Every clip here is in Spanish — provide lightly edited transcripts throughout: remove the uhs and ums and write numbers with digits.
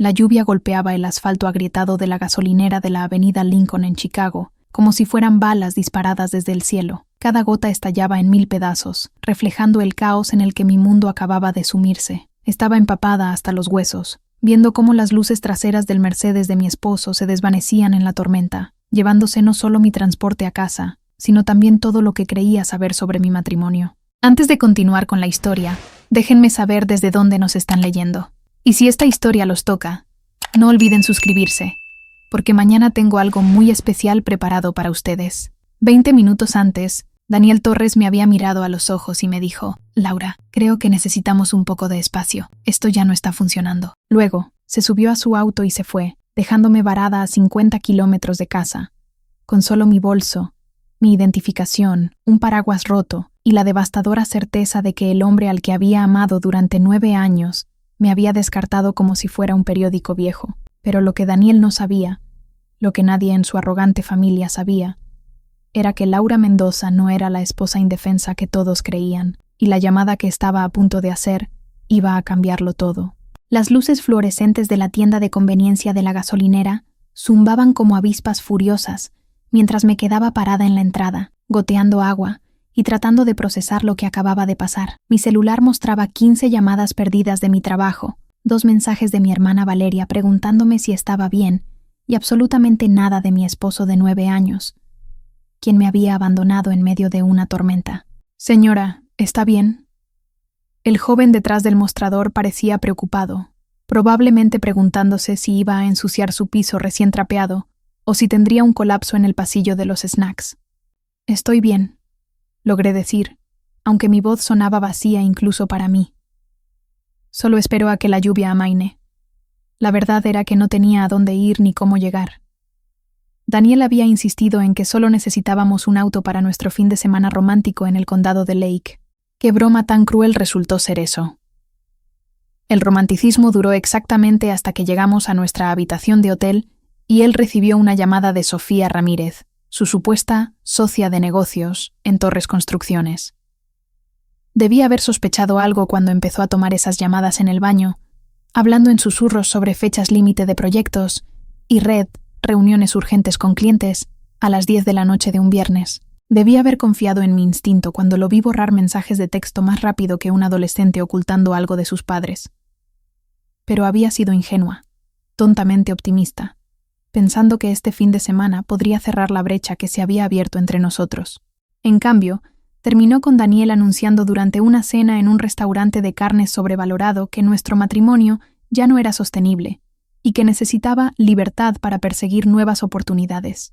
La lluvia golpeaba el asfalto agrietado de la gasolinera de la avenida Lincoln en Chicago, como si fueran balas disparadas desde el cielo. Cada gota estallaba en 1000 pedazos, reflejando el caos en el que mi mundo acababa de sumirse. Estaba empapada hasta los huesos, viendo cómo las luces traseras del Mercedes de mi esposo se desvanecían en la tormenta, llevándose no solo mi transporte a casa, sino también todo lo que creía saber sobre mi matrimonio. Antes de continuar con la historia, déjenme saber desde dónde nos están leyendo. Y si esta historia los toca, no olviden suscribirse, porque mañana tengo algo muy especial preparado para ustedes. 20 minutos antes, Daniel Torres me había mirado a los ojos y me dijo: Laura, creo que necesitamos un poco de espacio. Esto ya no está funcionando. Luego, se subió a su auto y se fue, dejándome varada a 50 kilómetros de casa, con solo mi bolso, mi identificación, un paraguas roto y la devastadora certeza de que el hombre al que había amado durante 9 años me había descartado como si fuera un periódico viejo. Pero lo que Daniel no sabía, lo que nadie en su arrogante familia sabía, era que Laura Mendoza no era la esposa indefensa que todos creían, y la llamada que estaba a punto de hacer iba a cambiarlo todo. Las luces fluorescentes de la tienda de conveniencia de la gasolinera zumbaban como avispas furiosas, mientras me quedaba parada en la entrada, goteando agua y tratando de procesar lo que acababa de pasar. Mi celular mostraba 15 llamadas perdidas de mi trabajo, 2 mensajes de mi hermana Valeria preguntándome si estaba bien, y absolutamente nada de mi esposo de 9 años, quien me había abandonado en medio de una tormenta. Señora, ¿está bien? El joven detrás del mostrador parecía preocupado, probablemente preguntándose si iba a ensuciar su piso recién trapeado o si tendría un colapso en el pasillo de los snacks. Estoy bien, logré decir, aunque mi voz sonaba vacía incluso para mí. Solo espero a que la lluvia amaine. La verdad era que no tenía a dónde ir ni cómo llegar. Daniel había insistido en que solo necesitábamos un auto para nuestro fin de semana romántico en el condado de Lake. Qué broma tan cruel resultó ser eso. El romanticismo duró exactamente hasta que llegamos a nuestra habitación de hotel y él recibió una llamada de Sofía Ramírez, su supuesta socia de negocios en Torres Construcciones. Debía haber sospechado algo cuando empezó a tomar esas llamadas en el baño, hablando en susurros sobre fechas límite de proyectos y reuniones urgentes con clientes a las 10 de la noche de un viernes. Debía haber confiado en mi instinto cuando lo vi borrar mensajes de texto más rápido que un adolescente ocultando algo de sus padres. Pero había sido ingenua, tontamente optimista, pensando que este fin de semana podría cerrar la brecha que se había abierto entre nosotros. En cambio, terminó con Daniel anunciando durante una cena en un restaurante de carnes sobrevalorado que nuestro matrimonio ya no era sostenible y que necesitaba libertad para perseguir nuevas oportunidades.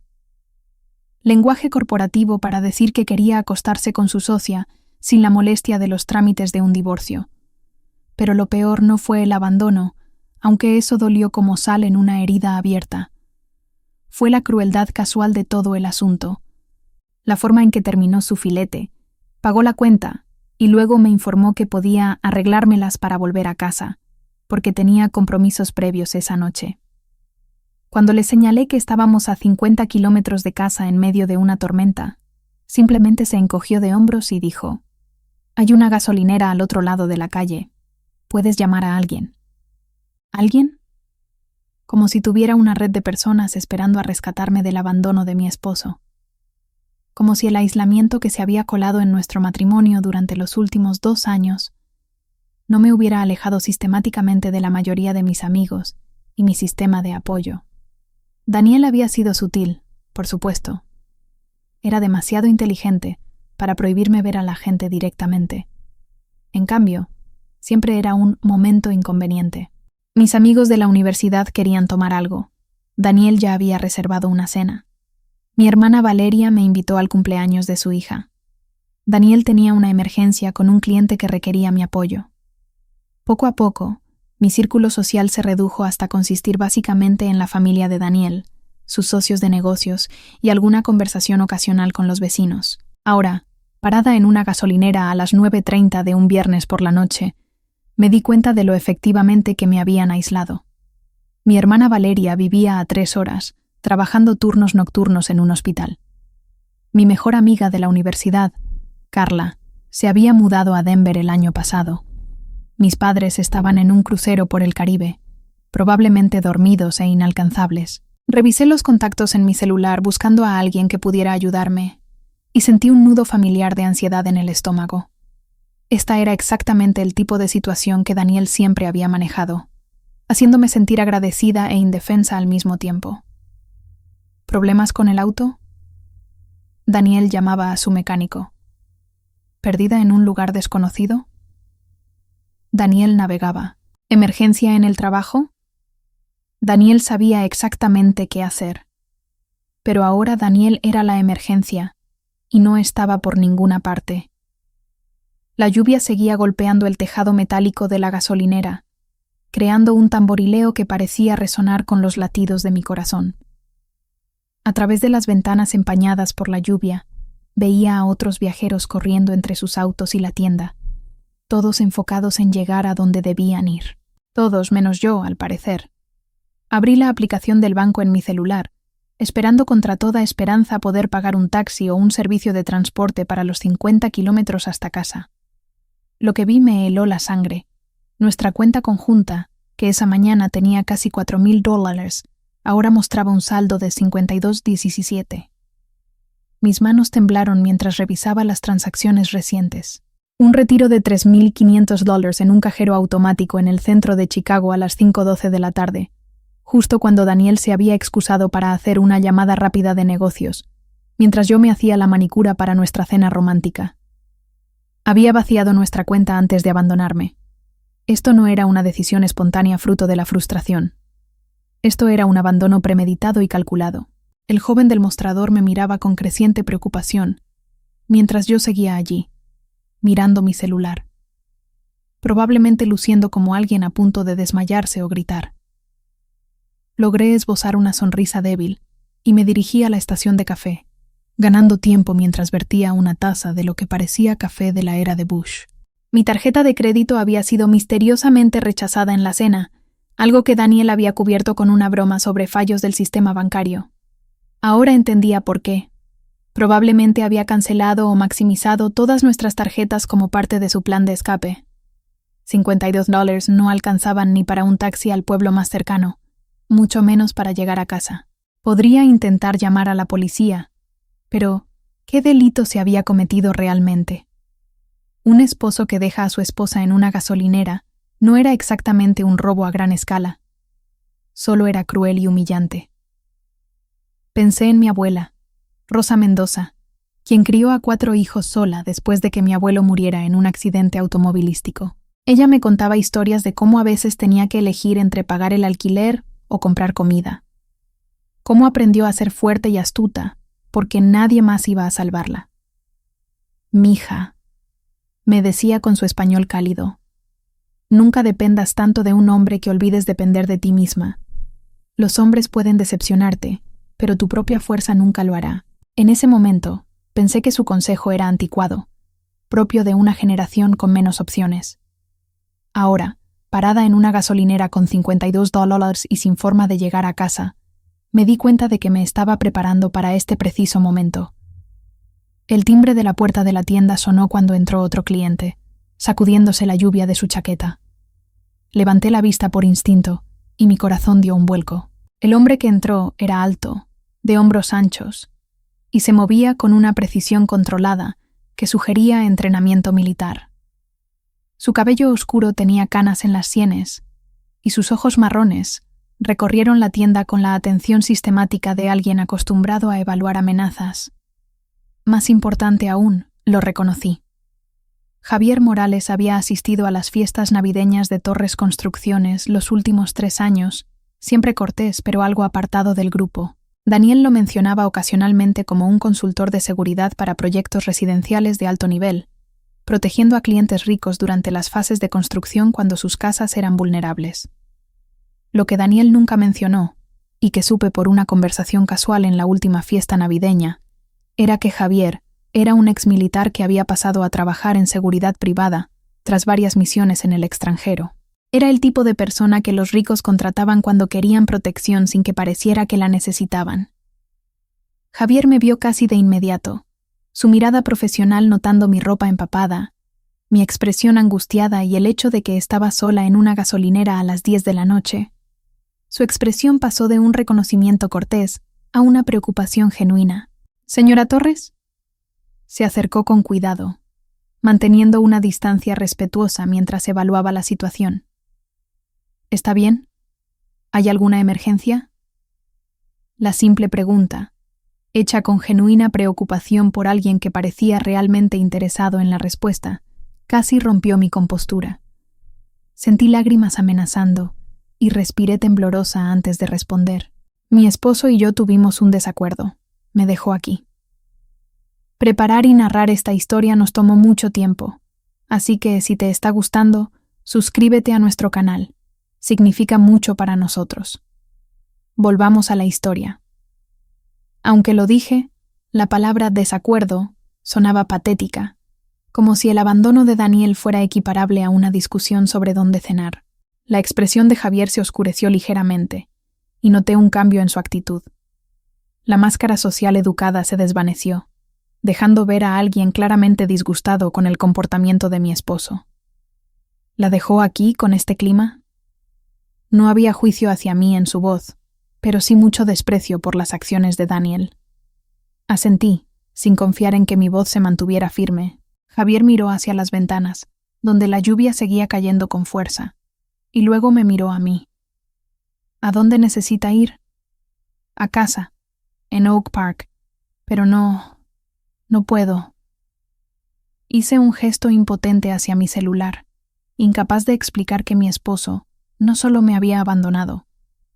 Lenguaje corporativo para decir que quería acostarse con su socia sin la molestia de los trámites de un divorcio. Pero lo peor no fue el abandono, aunque eso dolió como sal en una herida abierta. Fue la crueldad casual de todo el asunto, la forma en que terminó su filete, pagó la cuenta y luego me informó que podía arreglármelas para volver a casa, porque tenía compromisos previos esa noche. Cuando le señalé que estábamos a 50 kilómetros de casa en medio de una tormenta, simplemente se encogió de hombros y dijo: «Hay una gasolinera al otro lado de la calle. Puedes llamar a alguien». ¿Alguien? Como si tuviera una red de personas esperando a rescatarme del abandono de mi esposo. Como si el aislamiento que se había colado en nuestro matrimonio durante los últimos 2 años no me hubiera alejado sistemáticamente de la mayoría de mis amigos y mi sistema de apoyo. Daniel había sido sutil, por supuesto. Era demasiado inteligente para prohibirme ver a la gente directamente. En cambio, siempre era un momento inconveniente. Mis amigos de la universidad querían tomar algo. Daniel ya había reservado una cena. Mi hermana Valeria me invitó al cumpleaños de su hija. Daniel tenía una emergencia con un cliente que requería mi apoyo. Poco a poco, mi círculo social se redujo hasta consistir básicamente en la familia de Daniel, sus socios de negocios y alguna conversación ocasional con los vecinos. Ahora, parada en una gasolinera a las 9:30 de un viernes por la noche, me di cuenta de lo efectivamente que me habían aislado. Mi hermana Valeria vivía a 3 horas, trabajando turnos nocturnos en un hospital. Mi mejor amiga de la universidad, Carla, se había mudado a Denver el año pasado. Mis padres estaban en un crucero por el Caribe, probablemente dormidos e inalcanzables. Revisé los contactos en mi celular buscando a alguien que pudiera ayudarme, y sentí un nudo familiar de ansiedad en el estómago. Esta era exactamente el tipo de situación que Daniel siempre había manejado, haciéndome sentir agradecida e indefensa al mismo tiempo. ¿Problemas con el auto? Daniel llamaba a su mecánico. ¿Perdida en un lugar desconocido? Daniel navegaba. ¿Emergencia en el trabajo? Daniel sabía exactamente qué hacer. Pero ahora Daniel era la emergencia, y no estaba por ninguna parte. La lluvia seguía golpeando el tejado metálico de la gasolinera, creando un tamborileo que parecía resonar con los latidos de mi corazón. A través de las ventanas empañadas por la lluvia, veía a otros viajeros corriendo entre sus autos y la tienda, todos enfocados en llegar a donde debían ir. Todos menos yo, al parecer. Abrí la aplicación del banco en mi celular, esperando contra toda esperanza poder pagar un taxi o un servicio de transporte para los 50 kilómetros hasta casa. Lo que vi me heló la sangre. Nuestra cuenta conjunta, que esa mañana tenía casi $4,000, ahora mostraba un saldo de $52,17. Mis manos temblaron mientras revisaba las transacciones recientes. Un retiro de $3,500 en un cajero automático en el centro de Chicago a las 5:12 de la tarde, justo cuando Daniel se había excusado para hacer una llamada rápida de negocios, mientras yo me hacía la manicura para nuestra cena romántica. Había vaciado nuestra cuenta antes de abandonarme. Esto no era una decisión espontánea fruto de la frustración. Esto era un abandono premeditado y calculado. El joven del mostrador me miraba con creciente preocupación, mientras yo seguía allí, mirando mi celular, probablemente luciendo como alguien a punto de desmayarse o gritar. Logré esbozar una sonrisa débil y me dirigí a la estación de café, ganando tiempo mientras vertía una taza de lo que parecía café de la era de Bush. Mi tarjeta de crédito había sido misteriosamente rechazada en la cena, algo que Daniel había cubierto con una broma sobre fallos del sistema bancario. Ahora entendía por qué. Probablemente había cancelado o maximizado todas nuestras tarjetas como parte de su plan de escape. $52 no alcanzaban ni para un taxi al pueblo más cercano, mucho menos para llegar a casa. Podría intentar llamar a la policía, pero ¿qué delito se había cometido realmente? Un esposo que deja a su esposa en una gasolinera no era exactamente un robo a gran escala. Solo era cruel y humillante. Pensé en mi abuela, Rosa Mendoza, quien crió a 4 hijos sola después de que mi abuelo muriera en un accidente automovilístico. Ella me contaba historias de cómo a veces tenía que elegir entre pagar el alquiler o comprar comida. Cómo aprendió a ser fuerte y astuta, porque nadie más iba a salvarla. «Mija», me decía con su español cálido, «nunca dependas tanto de un hombre que olvides depender de ti misma. Los hombres pueden decepcionarte, pero tu propia fuerza nunca lo hará». En ese momento, pensé que su consejo era anticuado, propio de una generación con menos opciones. Ahora, parada en una gasolinera con $52 y sin forma de llegar a casa, me di cuenta de que me estaba preparando para este preciso momento. El timbre de la puerta de la tienda sonó cuando entró otro cliente, sacudiéndose la lluvia de su chaqueta. Levanté la vista por instinto, y mi corazón dio un vuelco. El hombre que entró era alto, de hombros anchos, y se movía con una precisión controlada que sugería entrenamiento militar. Su cabello oscuro tenía canas en las sienes, y sus ojos marrones recorrieron la tienda con la atención sistemática de alguien acostumbrado a evaluar amenazas. Más importante aún, lo reconocí. Javier Morales había asistido a las fiestas navideñas de Torres Construcciones los últimos 3 años, siempre cortés pero algo apartado del grupo. Daniel lo mencionaba ocasionalmente como un consultor de seguridad para proyectos residenciales de alto nivel, protegiendo a clientes ricos durante las fases de construcción cuando sus casas eran vulnerables. Lo que Daniel nunca mencionó, y que supe por una conversación casual en la última fiesta navideña, era que Javier era un exmilitar que había pasado a trabajar en seguridad privada tras varias misiones en el extranjero. Era el tipo de persona que los ricos contrataban cuando querían protección sin que pareciera que la necesitaban. Javier me vio casi de inmediato, su mirada profesional notando mi ropa empapada, mi expresión angustiada y el hecho de que estaba sola en una gasolinera a las 10 de la noche. Su expresión pasó de un reconocimiento cortés a una preocupación genuina. «¿Señora Torres?» Se acercó con cuidado, manteniendo una distancia respetuosa mientras evaluaba la situación. «¿Está bien? ¿Hay alguna emergencia?» La simple pregunta, hecha con genuina preocupación por alguien que parecía realmente interesado en la respuesta, casi rompió mi compostura. Sentí lágrimas amenazando y respiré temblorosa antes de responder. «Mi esposo y yo tuvimos un desacuerdo. Me dejó aquí. Preparar y narrar esta historia nos tomó mucho tiempo, así que si te está gustando, suscríbete a nuestro canal. Significa mucho para nosotros. Volvamos a la historia». Aunque lo dije, la palabra desacuerdo sonaba patética, como si el abandono de Daniel fuera equiparable a una discusión sobre dónde cenar. La expresión de Javier se oscureció ligeramente, y noté un cambio en su actitud. La máscara social educada se desvaneció, dejando ver a alguien claramente disgustado con el comportamiento de mi esposo. ¿La dejó aquí con este clima? No había juicio hacia mí en su voz, pero sí mucho desprecio por las acciones de Daniel. Asentí, sin confiar en que mi voz se mantuviera firme. Javier miró hacia las ventanas, donde la lluvia seguía cayendo con fuerza, y luego me miró a mí. ¿A dónde necesita ir? A casa, en Oak Park, pero no puedo. Hice un gesto impotente hacia mi celular, incapaz de explicar que mi esposo no solo me había abandonado,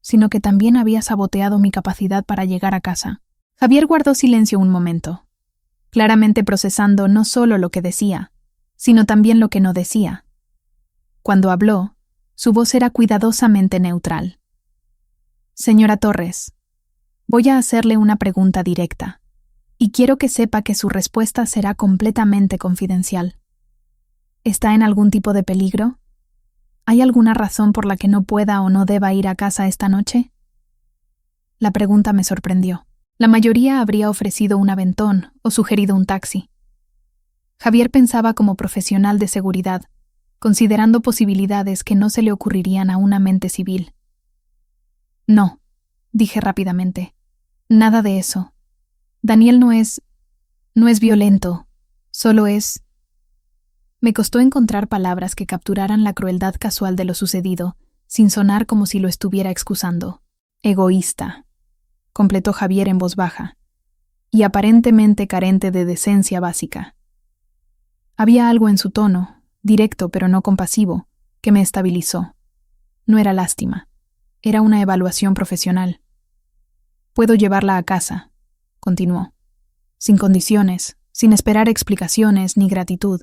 sino que también había saboteado mi capacidad para llegar a casa. Javier guardó silencio un momento, claramente procesando no solo lo que decía, sino también lo que no decía. Cuando habló, su voz era cuidadosamente neutral. «Señora Torres, voy a hacerle una pregunta directa, y quiero que sepa que su respuesta será completamente confidencial. ¿Está en algún tipo de peligro? ¿Hay alguna razón por la que no pueda o no deba ir a casa esta noche?» La pregunta me sorprendió. La mayoría habría ofrecido un aventón o sugerido un taxi. Javier pensaba como profesional de seguridad, considerando posibilidades que no se le ocurrirían a una mente civil. «No», dije rápidamente. «Nada de eso. Daniel no es violento, solo es...». Me costó encontrar palabras que capturaran la crueldad casual de lo sucedido, sin sonar como si lo estuviera excusando. «Egoísta», completó Javier en voz baja, y aparentemente carente de decencia básica. Había algo en su tono, directo pero no compasivo, que me estabilizó. No era lástima, era una evaluación profesional. «Puedo llevarla a casa», continuó, «sin condiciones, sin esperar explicaciones ni gratitud.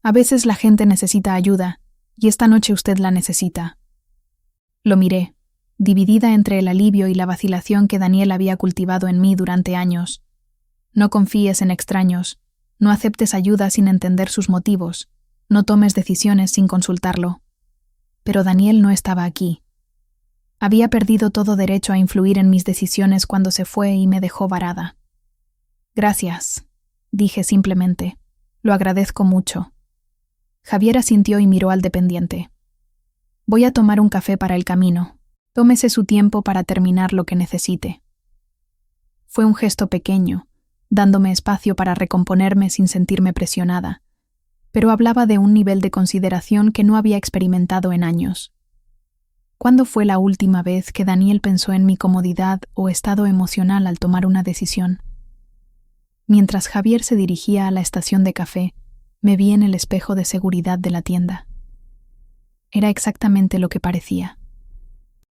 A veces la gente necesita ayuda, y esta noche usted la necesita». Lo miré, dividida entre el alivio y la vacilación que Daniel había cultivado en mí durante años. No confíes en extraños, no aceptes ayuda sin entender sus motivos, no tomes decisiones sin consultarlo. Pero Daniel no estaba aquí. Había perdido todo derecho a influir en mis decisiones cuando se fue y me dejó varada. «Gracias», dije simplemente. «Lo agradezco mucho». Javier asintió y miró al dependiente. «Voy a tomar un café para el camino. Tómese su tiempo para terminar lo que necesite». Fue un gesto pequeño, dándome espacio para recomponerme sin sentirme presionada, pero hablaba de un nivel de consideración que no había experimentado en años. ¿Cuándo fue la última vez que Daniel pensó en mi comodidad o estado emocional al tomar una decisión? Mientras Javier se dirigía a la estación de café, me vi en el espejo de seguridad de la tienda. Era exactamente lo que parecía.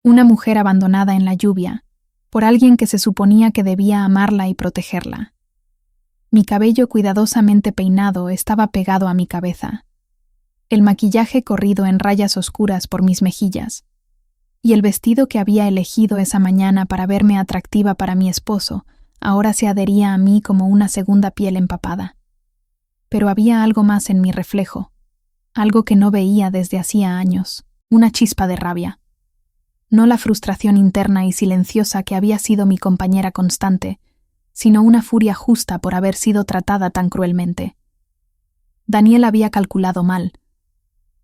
Una mujer abandonada en la lluvia, por alguien que se suponía que debía amarla y protegerla. Mi cabello cuidadosamente peinado estaba pegado a mi cabeza, el maquillaje corrido en rayas oscuras por mis mejillas, y el vestido que había elegido esa mañana para verme atractiva para mi esposo ahora se adhería a mí como una segunda piel empapada. Pero había algo más en mi reflejo, algo que no veía desde hacía años, una chispa de rabia. No la frustración interna y silenciosa que había sido mi compañera constante, sino una furia justa por haber sido tratada tan cruelmente. Daniel había calculado mal.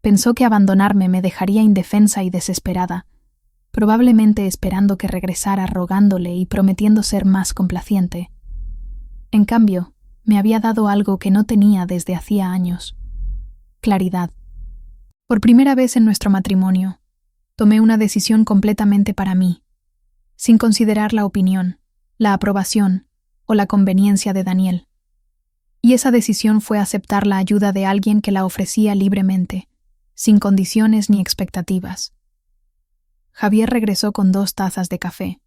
Pensó que abandonarme me dejaría indefensa y desesperada, probablemente esperando que regresara rogándole y prometiendo ser más complaciente. En cambio, me había dado algo que no tenía desde hacía años: claridad. Por primera vez en nuestro matrimonio, tomé una decisión completamente para mí, sin considerar la opinión, la aprobación o la conveniencia de Daniel. Y esa decisión fue aceptar la ayuda de alguien que la ofrecía libremente, sin condiciones ni expectativas. Javier regresó con 2 tazas de café,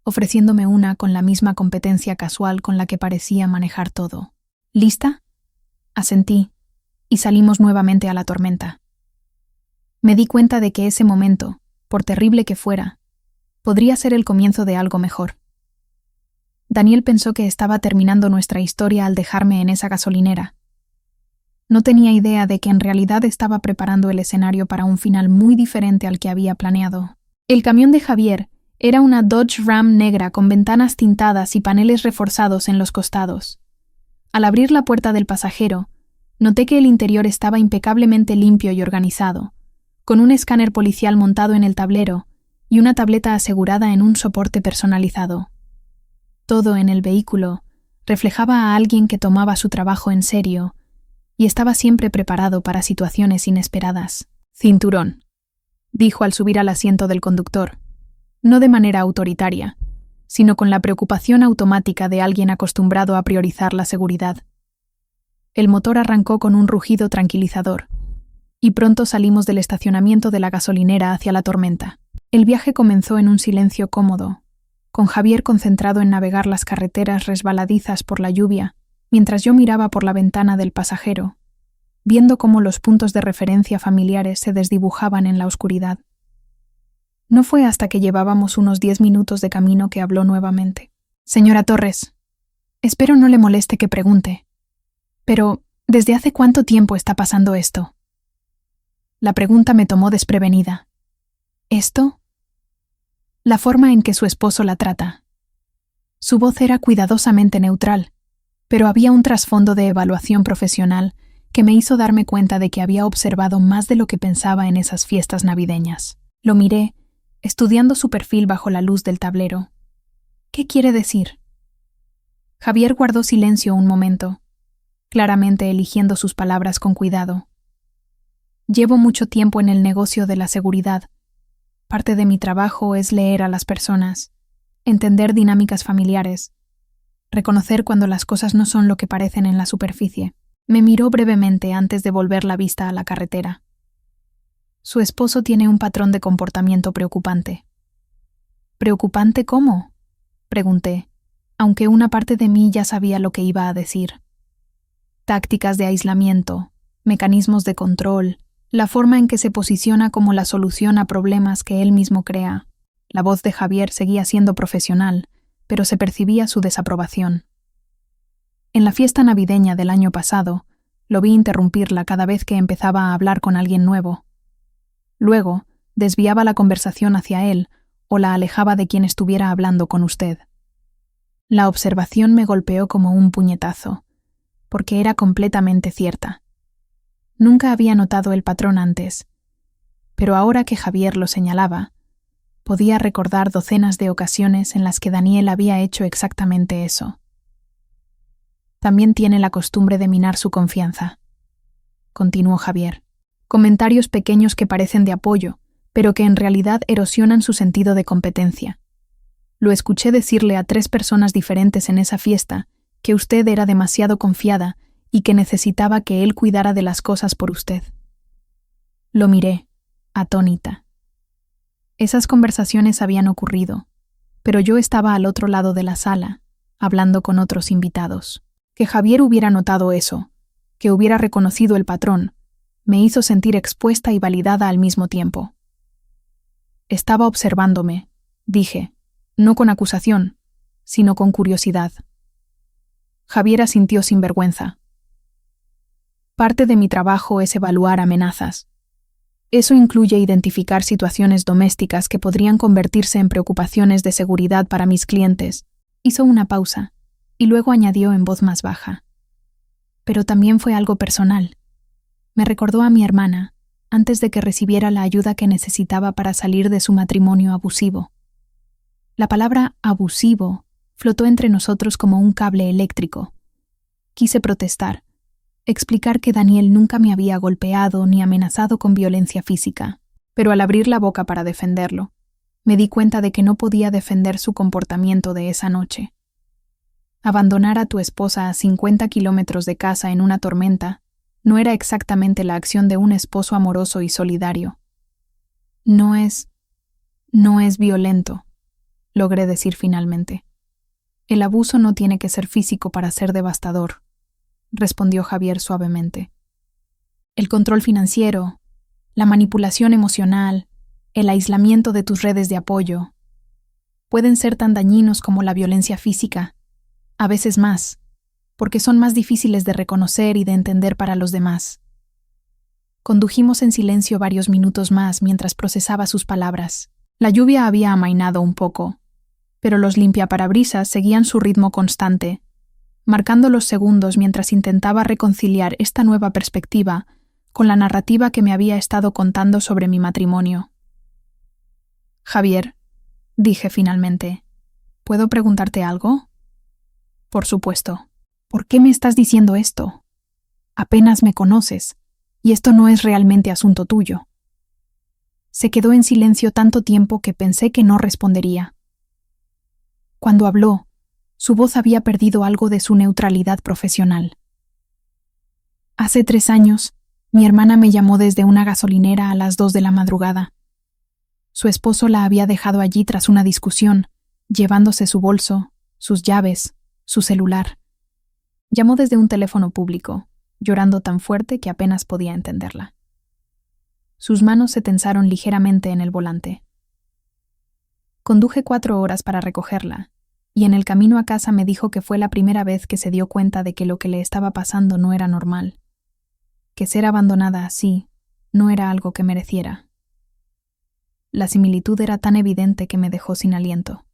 ofreciéndome una con la misma competencia casual con la que parecía manejar todo. ¿Lista? Asentí, y salimos nuevamente a la tormenta. Me di cuenta de que ese momento, por terrible que fuera, podría ser el comienzo de algo mejor. Daniel pensó que estaba terminando nuestra historia al dejarme en esa gasolinera. No tenía idea de que en realidad estaba preparando el escenario para un final muy diferente al que había planeado. El camión de Javier era una Dodge Ram negra con ventanas tintadas y paneles reforzados en los costados. Al abrir la puerta del pasajero, noté que el interior estaba impecablemente limpio y organizado, con un escáner policial montado en el tablero y una tableta asegurada en un soporte personalizado. Todo en el vehículo reflejaba a alguien que tomaba su trabajo en serio y estaba siempre preparado para situaciones inesperadas. «Cinturón», dijo al subir al asiento del conductor, no de manera autoritaria, sino con la preocupación automática de alguien acostumbrado a priorizar la seguridad. El motor arrancó con un rugido tranquilizador, y pronto salimos del estacionamiento de la gasolinera hacia la tormenta. El viaje comenzó en un silencio cómodo, con Javier concentrado en navegar las carreteras resbaladizas por la lluvia, mientras yo miraba por la ventana del pasajero, viendo cómo los puntos de referencia familiares se desdibujaban en la oscuridad. No fue hasta que llevábamos unos 10 minutos de camino que habló nuevamente. «Señora Torres, espero no le moleste que pregunte, pero ¿desde hace cuánto tiempo está pasando esto?» La pregunta me tomó desprevenida. ¿Esto? La forma en que su esposo la trata. Su voz era cuidadosamente neutral, pero había un trasfondo de evaluación profesional que me hizo darme cuenta de que había observado más de lo que pensaba en esas fiestas navideñas. Lo miré, estudiando su perfil bajo la luz del tablero. ¿Qué quiere decir? Javier guardó silencio un momento, claramente eligiendo sus palabras con cuidado. Llevo mucho tiempo en el negocio de la seguridad. Parte de mi trabajo es leer a las personas, entender dinámicas familiares, reconocer cuando las cosas no son lo que parecen en la superficie. Me miró brevemente antes de volver la vista a la carretera. Su esposo tiene un patrón de comportamiento preocupante. ¿Preocupante cómo?, pregunté, aunque una parte de mí ya sabía lo que iba a decir. Tácticas de aislamiento, mecanismos de control, la forma en que se posiciona como la solución a problemas que él mismo crea. La voz de Javier seguía siendo profesional, pero se percibía su desaprobación. En la fiesta navideña del año pasado, lo vi interrumpirla cada vez que empezaba a hablar con alguien nuevo. Luego, desviaba la conversación hacia él o la alejaba de quien estuviera hablando con usted. La observación me golpeó como un puñetazo, porque era completamente cierta. Nunca había notado el patrón antes, pero ahora que Javier lo señalaba, podía recordar docenas de ocasiones en las que Daniel había hecho exactamente eso. También tiene la costumbre de minar su confianza, continuó Javier. Comentarios pequeños que parecen de apoyo, pero que en realidad erosionan su sentido de competencia. Lo escuché decirle a 3 personas diferentes en esa fiesta que usted era demasiado confiada y que necesitaba que él cuidara de las cosas por usted. Lo miré, atónita. Esas conversaciones habían ocurrido, pero yo estaba al otro lado de la sala, hablando con otros invitados. Que Javier hubiera notado eso, que hubiera reconocido el patrón, me hizo sentir expuesta y validada al mismo tiempo. Estaba observándome, dije, no con acusación, sino con curiosidad. Javier asintió sin vergüenza. Parte de mi trabajo es evaluar amenazas. Eso incluye identificar situaciones domésticas que podrían convertirse en preocupaciones de seguridad para mis clientes. Hizo una pausa y luego añadió en voz más baja. Pero también fue algo personal. Me recordó a mi hermana, antes de que recibiera la ayuda que necesitaba para salir de su matrimonio abusivo. La palabra abusivo flotó entre nosotros como un cable eléctrico. Quise protestar, explicar que Daniel nunca me había golpeado ni amenazado con violencia física, pero al abrir la boca para defenderlo, me di cuenta de que no podía defender su comportamiento de esa noche. Abandonar a tu esposa a 50 kilómetros de casa en una tormenta no era exactamente la acción de un esposo amoroso y solidario. No es violento, logré decir finalmente. El abuso no tiene que ser físico para ser devastador, respondió Javier suavemente. El control financiero, la manipulación emocional, el aislamiento de tus redes de apoyo, pueden ser tan dañinos como la violencia física, a veces más, porque son más difíciles de reconocer y de entender para los demás. Condujimos en silencio varios minutos más mientras procesaba sus palabras. La lluvia había amainado un poco, pero los limpiaparabrisas seguían su ritmo constante, marcando los segundos mientras intentaba reconciliar esta nueva perspectiva con la narrativa que me había estado contando sobre mi matrimonio. Javier, dije finalmente, ¿puedo preguntarte algo? Por supuesto. ¿Por qué me estás diciendo esto? Apenas me conoces, y esto no es realmente asunto tuyo. Se quedó en silencio tanto tiempo que pensé que no respondería. Cuando habló, su voz había perdido algo de su neutralidad profesional. Hace 3 años, mi hermana me llamó desde una gasolinera a las 2 de la madrugada. Su esposo la había dejado allí tras una discusión, llevándose su bolso, sus llaves, su celular. Llamó desde un teléfono público, llorando tan fuerte que apenas podía entenderla. Sus manos se tensaron ligeramente en el volante. Conduje 4 horas para recogerla, y en el camino a casa me dijo que fue la primera vez que se dio cuenta de que lo que le estaba pasando no era normal, que ser abandonada así no era algo que mereciera. La similitud era tan evidente que me dejó sin aliento.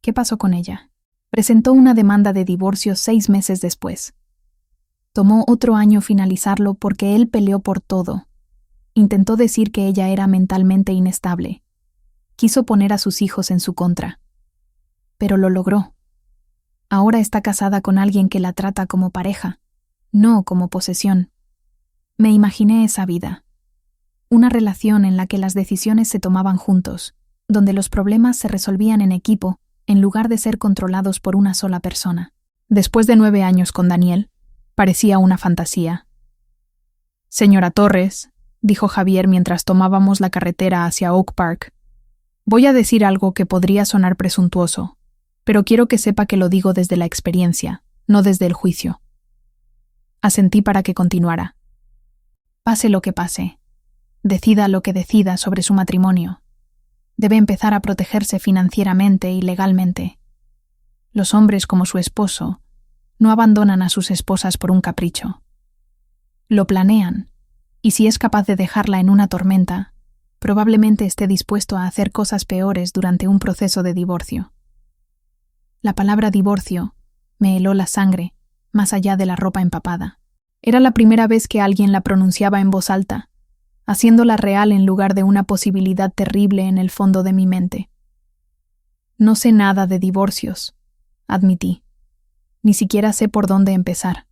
¿Qué pasó con ella? Presentó una demanda de divorcio 6 meses después. Tomó otro año finalizarlo porque él peleó por todo. Intentó decir que ella era mentalmente inestable. Quiso poner a sus hijos en su contra. Pero lo logró. Ahora está casada con alguien que la trata como pareja, no como posesión. Me imaginé esa vida. Una relación en la que las decisiones se tomaban juntos, donde los problemas se resolvían en equipo, en lugar de ser controlados por una sola persona. Después de 9 años con Daniel, parecía una fantasía. Señora Torres, dijo Javier mientras tomábamos la carretera hacia Oak Park, voy a decir algo que podría sonar presuntuoso, pero quiero que sepa que lo digo desde la experiencia, no desde el juicio. Asentí para que continuara. Pase lo que pase, decida lo que decida sobre su matrimonio, debe empezar a protegerse financieramente y legalmente. Los hombres como su esposo no abandonan a sus esposas por un capricho. Lo planean, y si es capaz de dejarla en una tormenta, probablemente esté dispuesto a hacer cosas peores durante un proceso de divorcio. La palabra divorcio me heló la sangre, más allá de la ropa empapada. Era la primera vez que alguien la pronunciaba en voz alta, haciéndola real en lugar de una posibilidad terrible en el fondo de mi mente. No sé nada de divorcios, admití. Ni siquiera sé por dónde empezar.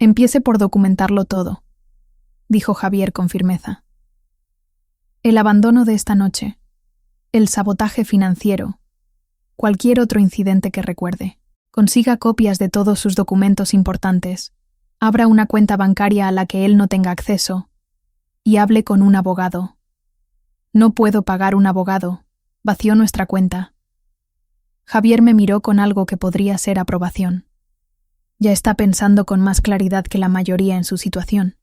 Empiece por documentarlo todo, dijo Javier con firmeza. El abandono de esta noche, el sabotaje financiero, cualquier otro incidente que recuerde. Consiga copias de todos sus documentos importantes, abra una cuenta bancaria a la que él no tenga acceso y hable con un abogado. No puedo pagar un abogado, vació nuestra cuenta. Javier me miró con algo que podría ser aprobación. Ya está pensando con más claridad que la mayoría en su situación.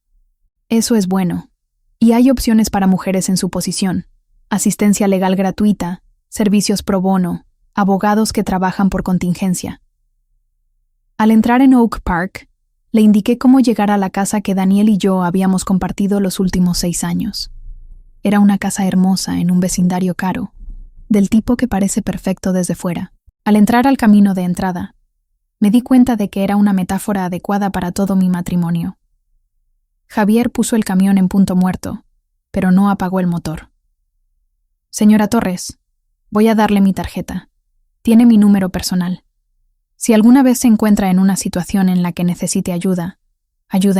Eso es bueno. Y hay opciones para mujeres en su posición. Asistencia legal gratuita, servicios pro bono, abogados que trabajan por contingencia. Al entrar en Oak Park, le indiqué cómo llegar a la casa que Daniel y yo habíamos compartido los últimos 6 años. Era una casa hermosa en un vecindario caro, del tipo que parece perfecto desde fuera. Al entrar al camino de entrada, me di cuenta de que era una metáfora adecuada para todo mi matrimonio. Javier puso el camión en punto muerto, pero no apagó el motor. Señora Torres, voy a darle mi tarjeta. Tiene mi número personal. Si alguna vez se encuentra en una situación en la que necesite ayuda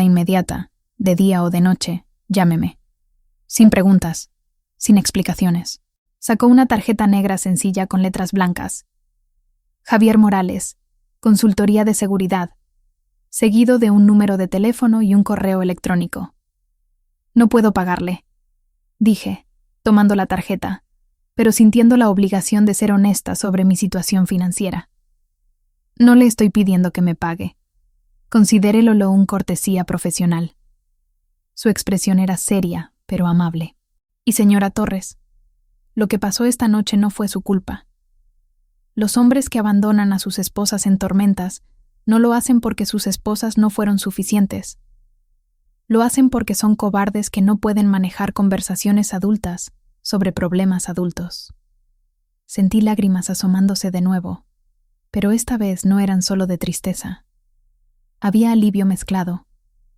inmediata, de día o de noche, llámeme. Sin preguntas, sin explicaciones. Sacó una tarjeta negra sencilla con letras blancas. Javier Morales, Consultoría de Seguridad, seguido de un número de teléfono y un correo electrónico. No puedo pagarle, dije, tomando la tarjeta, pero sintiendo la obligación de ser honesta sobre mi situación financiera. No le estoy pidiendo que me pague. Considérelo un cortesía profesional. Su expresión era seria, pero amable. Y señora Torres, lo que pasó esta noche no fue su culpa. Los hombres que abandonan a sus esposas en tormentas no lo hacen porque sus esposas no fueron suficientes. Lo hacen porque son cobardes que no pueden manejar conversaciones adultas sobre problemas adultos. Sentí lágrimas asomándose de nuevo, pero esta vez no eran solo de tristeza. Había alivio mezclado,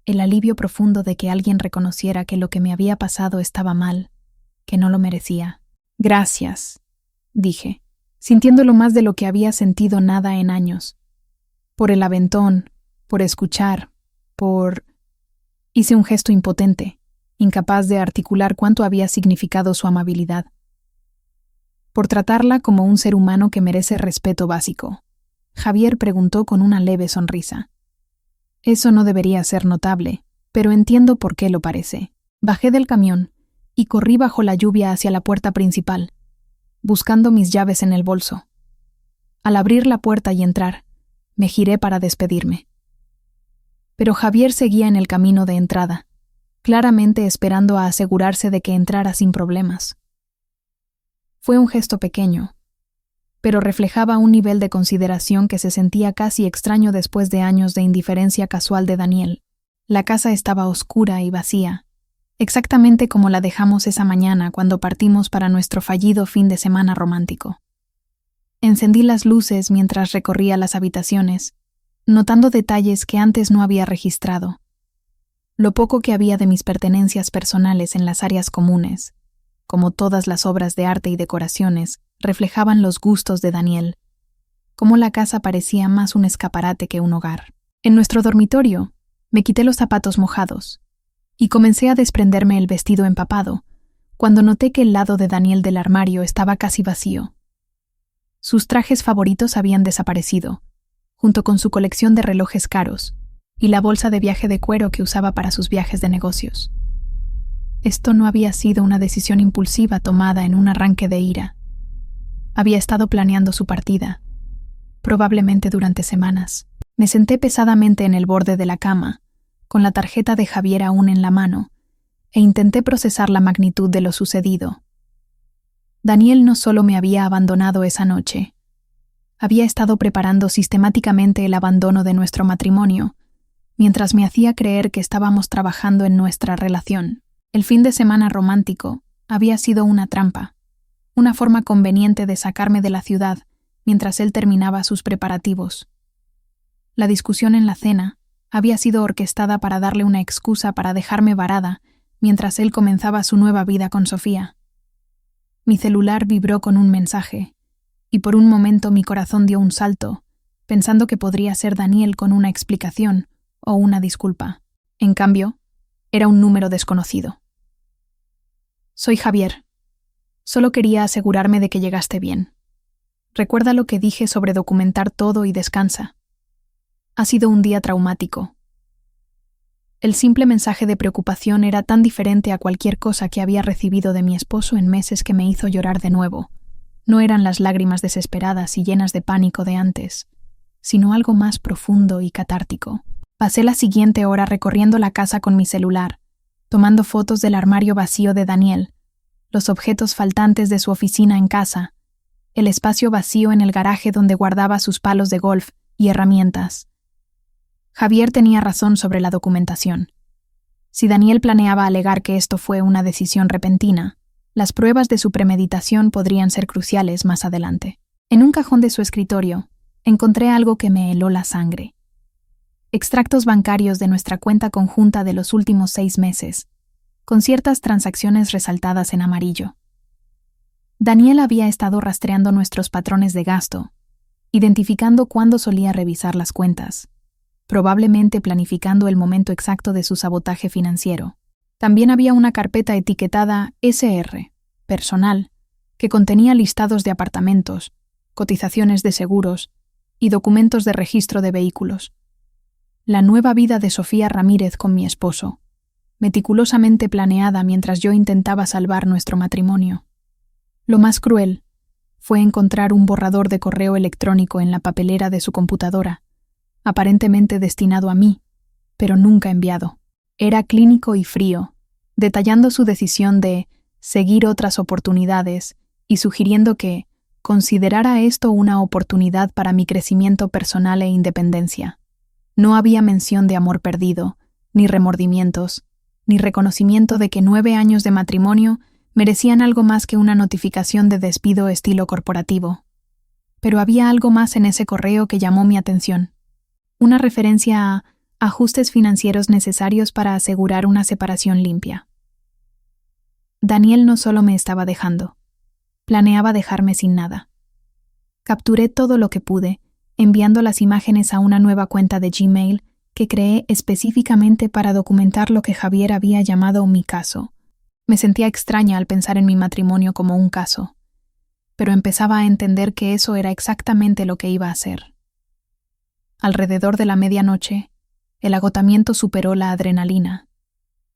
el alivio profundo de que alguien reconociera que lo que me había pasado estaba mal, que no lo merecía. Gracias, dije, sintiéndolo más de lo que había sentido nada en años. Por el aventón, por escuchar, por... Hice un gesto impotente, incapaz de articular cuánto había significado su amabilidad. Por tratarla como un ser humano que merece respeto básico. Javier preguntó con una leve sonrisa. Eso no debería ser notable, pero entiendo por qué lo parece. Bajé del camión y corrí bajo la lluvia hacia la puerta principal, buscando mis llaves en el bolso. Al abrir la puerta y entrar, me giré para despedirme. Pero Javier seguía en el camino de entrada, claramente esperando a asegurarse de que entrara sin problemas. Fue un gesto pequeño, pero reflejaba un nivel de consideración que se sentía casi extraño después de años de indiferencia casual de Daniel. La casa estaba oscura y vacía, exactamente como la dejamos esa mañana cuando partimos para nuestro fallido fin de semana romántico. Encendí las luces mientras recorría las habitaciones, notando detalles que antes no había registrado. Lo poco que había de mis pertenencias personales en las áreas comunes, como todas las obras de arte y decoraciones, reflejaban los gustos de Daniel, cómo la casa parecía más un escaparate que un hogar. En nuestro dormitorio, me quité los zapatos mojados y comencé a desprenderme el vestido empapado, cuando noté que el lado de Daniel del armario estaba casi vacío. Sus trajes favoritos habían desaparecido, junto con su colección de relojes caros y la bolsa de viaje de cuero que usaba para sus viajes de negocios. Esto no había sido una decisión impulsiva tomada en un arranque de ira. Había estado planeando su partida, probablemente durante semanas. Me senté pesadamente en el borde de la cama, con la tarjeta de Javier aún en la mano, e intenté procesar la magnitud de lo sucedido. Daniel no solo me había abandonado esa noche, había estado preparando sistemáticamente el abandono de nuestro matrimonio, mientras me hacía creer que estábamos trabajando en nuestra relación. El fin de semana romántico había sido una trampa, una forma conveniente de sacarme de la ciudad mientras él terminaba sus preparativos. La discusión en la cena había sido orquestada para darle una excusa para dejarme varada mientras él comenzaba su nueva vida con Sofía. Mi celular vibró con un mensaje, y por un momento mi corazón dio un salto, pensando que podría ser Daniel con una explicación o una disculpa. En cambio, era un número desconocido. Soy Javier. Solo quería asegurarme de que llegaste bien. Recuerda lo que dije sobre documentar todo y descansa. Ha sido un día traumático. El simple mensaje de preocupación era tan diferente a cualquier cosa que había recibido de mi esposo en meses que me hizo llorar de nuevo. No eran las lágrimas desesperadas y llenas de pánico de antes, sino algo más profundo y catártico. Pasé la siguiente hora recorriendo la casa con mi celular, tomando fotos del armario vacío de Daniel, los objetos faltantes de su oficina en casa, el espacio vacío en el garaje donde guardaba sus palos de golf y herramientas. Javier tenía razón sobre la documentación. Si Daniel planeaba alegar que esto fue una decisión repentina, las pruebas de su premeditación podrían ser cruciales más adelante. En un cajón de su escritorio, encontré algo que me heló la sangre. extractos bancarios de nuestra cuenta conjunta de los últimos 6 meses, con ciertas transacciones resaltadas en amarillo. Daniel había estado rastreando nuestros patrones de gasto, identificando cuándo solía revisar las cuentas, probablemente planificando el momento exacto de su sabotaje financiero. También había una carpeta etiquetada SR, personal, que contenía listados de apartamentos, cotizaciones de seguros y documentos de registro de vehículos. La nueva vida de Sofía Ramírez con mi esposo, meticulosamente planeada mientras yo intentaba salvar nuestro matrimonio. Lo más cruel fue encontrar un borrador de correo electrónico en la papelera de su computadora, aparentemente destinado a mí, pero nunca enviado. Era clínico y frío, detallando su decisión de seguir otras oportunidades y sugiriendo que considerara esto una oportunidad para mi crecimiento personal e independencia. No había mención de amor perdido, ni remordimientos, ni reconocimiento de que 9 años de matrimonio merecían algo más que una notificación de despido estilo corporativo. Pero había algo más en ese correo que llamó mi atención. Una referencia a ajustes financieros necesarios para asegurar una separación limpia. Daniel no solo me estaba dejando, planeaba dejarme sin nada. Capturé todo lo que pude, enviando las imágenes a una nueva cuenta de Gmail que creé específicamente para documentar lo que Javier había llamado mi caso. Me sentía extraña al pensar en mi matrimonio como un caso, pero empezaba a entender que eso era exactamente lo que iba a hacer. Alrededor de la medianoche, el agotamiento superó la adrenalina,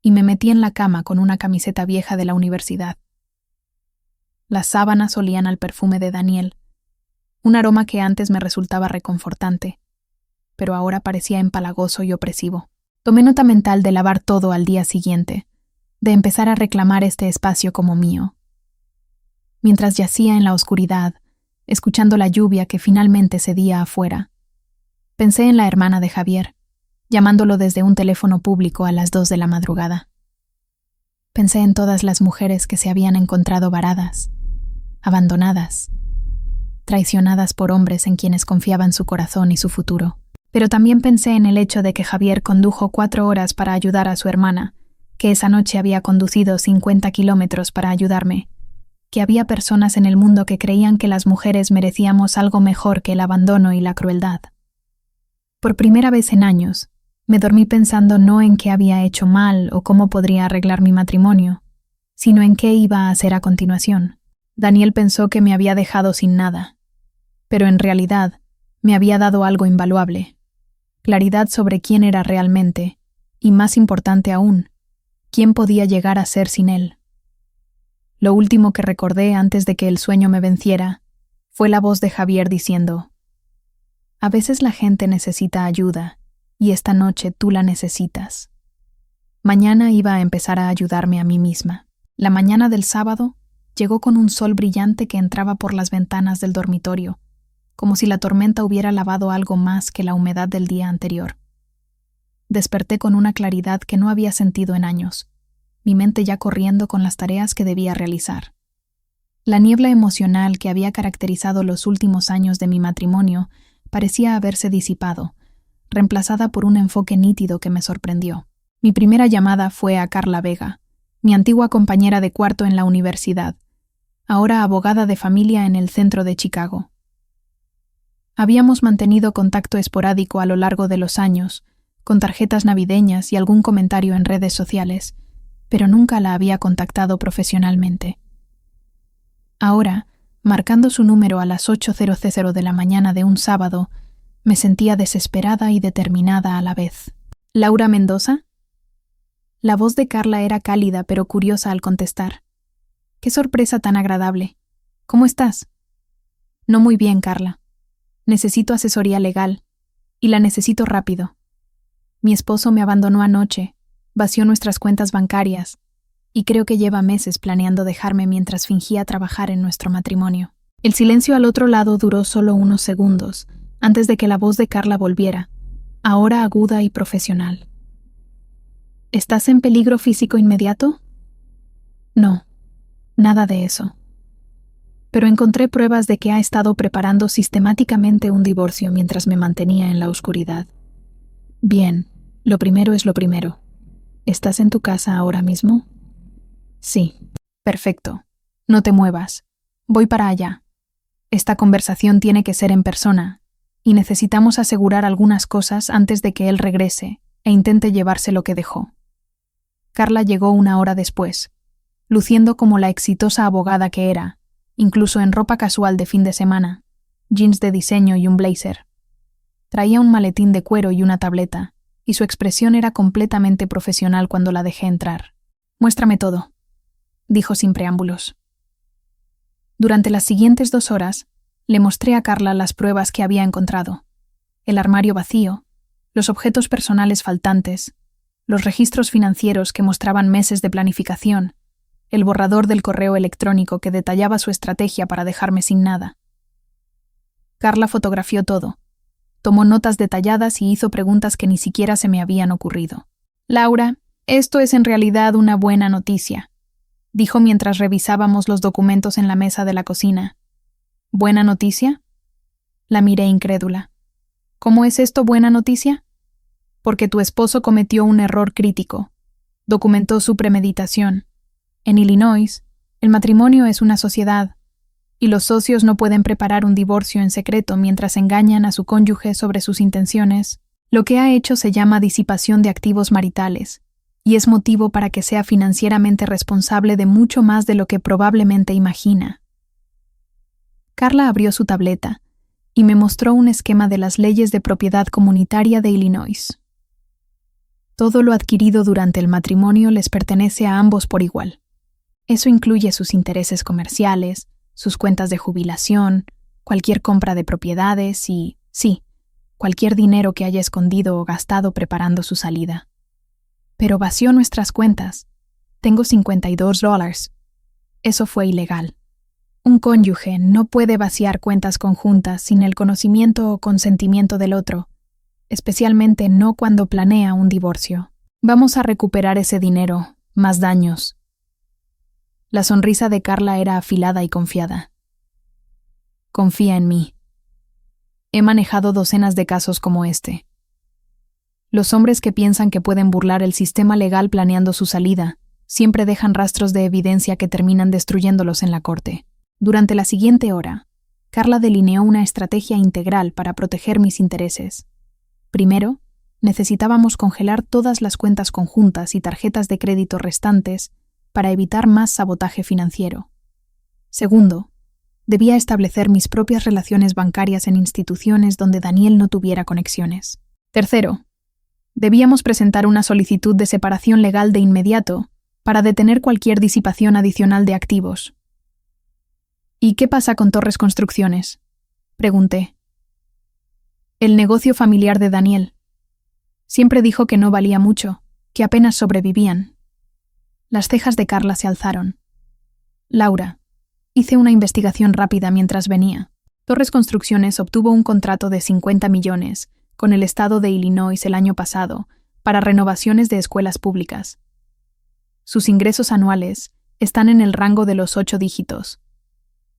y me metí en la cama con una camiseta vieja de la universidad. Las sábanas olían al perfume de Daniel, un aroma que antes me resultaba reconfortante, pero ahora parecía empalagoso y opresivo. Tomé nota mental de lavar todo al día siguiente, de empezar a reclamar este espacio como mío. Mientras yacía en la oscuridad, escuchando la lluvia que finalmente cedía afuera, pensé en la hermana de Javier, llamándolo desde un teléfono público a las 2 de la madrugada. Pensé en todas las mujeres que se habían encontrado varadas, abandonadas, traicionadas por hombres en quienes confiaban su corazón y su futuro. Pero también pensé en el hecho de que Javier condujo 4 horas para ayudar a su hermana, que esa noche había conducido 50 kilómetros para ayudarme, que había personas en el mundo que creían que las mujeres merecíamos algo mejor que el abandono y la crueldad. Por primera vez en años, me dormí pensando no en qué había hecho mal o cómo podría arreglar mi matrimonio, sino en qué iba a hacer a continuación. Daniel pensó que me había dejado sin nada, pero en realidad me había dado algo invaluable: claridad sobre quién era realmente, y más importante aún, quién podía llegar a ser sin él. Lo último que recordé antes de que el sueño me venciera fue la voz de Javier diciendo: «A veces la gente necesita ayuda, y esta noche tú la necesitas». Mañana iba a empezar a ayudarme a mí misma. La mañana del sábado llegó con un sol brillante que entraba por las ventanas del dormitorio, como si la tormenta hubiera lavado algo más que la humedad del día anterior. Desperté con una claridad que no había sentido en años, mi mente ya corriendo con las tareas que debía realizar. La niebla emocional que había caracterizado los últimos años de mi matrimonio parecía haberse disipado, reemplazada por un enfoque nítido que me sorprendió. Mi primera llamada fue a Carla Vega, mi antigua compañera de cuarto en la universidad, ahora abogada de familia en el centro de Chicago. Habíamos mantenido contacto esporádico a lo largo de los años, con tarjetas navideñas y algún comentario en redes sociales, pero nunca la había contactado profesionalmente. Ahora, marcando su número a las 8:00 de la mañana de un sábado, me sentía desesperada y determinada a la vez. ¿Laura Mendoza? La voz de Carla era cálida pero curiosa al contestar. ¡Qué sorpresa tan agradable! ¿Cómo estás? No muy bien, Carla. Necesito asesoría legal, y la necesito rápido. Mi esposo me abandonó anoche, vació nuestras cuentas bancarias, y creo que lleva meses planeando dejarme mientras fingía trabajar en nuestro matrimonio. El silencio al otro lado duró solo unos segundos, antes de que la voz de Carla volviera, ahora aguda y profesional. ¿Estás en peligro físico inmediato? No, nada de eso. Pero encontré pruebas de que ha estado preparando sistemáticamente un divorcio mientras me mantenía en la oscuridad. Bien, lo primero es lo primero. ¿Estás en tu casa ahora mismo? Sí. Perfecto. No te muevas. Voy para allá. Esta conversación tiene que ser en persona, y necesitamos asegurar algunas cosas antes de que él regrese e intente llevarse lo que dejó. Carla llegó 1 hora después, luciendo como la exitosa abogada que era, incluso en ropa casual de fin de semana, jeans de diseño y un blazer. Traía un maletín de cuero y una tableta, y su expresión era completamente profesional cuando la dejé entrar. «Muéstrame todo», dijo sin preámbulos. Durante las siguientes 2 horas, le mostré a Carla las pruebas que había encontrado: el armario vacío, los objetos personales faltantes, los registros financieros que mostraban meses de planificación, el borrador del correo electrónico que detallaba su estrategia para dejarme sin nada. Carla fotografió todo, tomó notas detalladas y hizo preguntas que ni siquiera se me habían ocurrido. «Laura, esto es en realidad una buena noticia», dijo mientras revisábamos los documentos en la mesa de la cocina. «¿Buena noticia?». La miré incrédula. «¿Cómo es esto buena noticia?». «Porque tu esposo cometió un error crítico. Documentó su premeditación. En Illinois, el matrimonio es una sociedad, y los socios no pueden preparar un divorcio en secreto mientras engañan a su cónyuge sobre sus intenciones. Lo que ha hecho se llama disipación de activos maritales, y es motivo para que sea financieramente responsable de mucho más de lo que probablemente imagina». Carla abrió su tableta y me mostró un esquema de las leyes de propiedad comunitaria de Illinois. Todo lo adquirido durante el matrimonio les pertenece a ambos por igual. Eso incluye sus intereses comerciales, sus cuentas de jubilación, cualquier compra de propiedades y, sí, cualquier dinero que haya escondido o gastado preparando su salida. Pero vació nuestras cuentas. Tengo $52. Eso fue ilegal. Un cónyuge no puede vaciar cuentas conjuntas sin el conocimiento o consentimiento del otro, especialmente no cuando planea un divorcio. Vamos a recuperar ese dinero, más daños. La sonrisa de Carla era afilada y confiada. Confía en mí. He manejado docenas de casos como este. Los hombres que piensan que pueden burlar el sistema legal planeando su salida siempre dejan rastros de evidencia que terminan destruyéndolos en la corte. Durante la siguiente hora, Carla delineó una estrategia integral para proteger mis intereses. Primero, necesitábamos congelar todas las cuentas conjuntas y tarjetas de crédito restantes para evitar más sabotaje financiero. Segundo, debía establecer mis propias relaciones bancarias en instituciones donde Daniel no tuviera conexiones. Tercero, debíamos presentar una solicitud de separación legal de inmediato para detener cualquier disipación adicional de activos. ¿Y qué pasa con Torres Construcciones?, pregunté. El negocio familiar de Daniel. Siempre dijo que no valía mucho, que apenas sobrevivían. Las cejas de Carla se alzaron. Laura, hice una investigación rápida mientras venía. Torres Construcciones obtuvo un contrato de 50 millones con el estado de Illinois el año pasado para renovaciones de escuelas públicas. Sus ingresos anuales están en el rango de los 8 dígitos.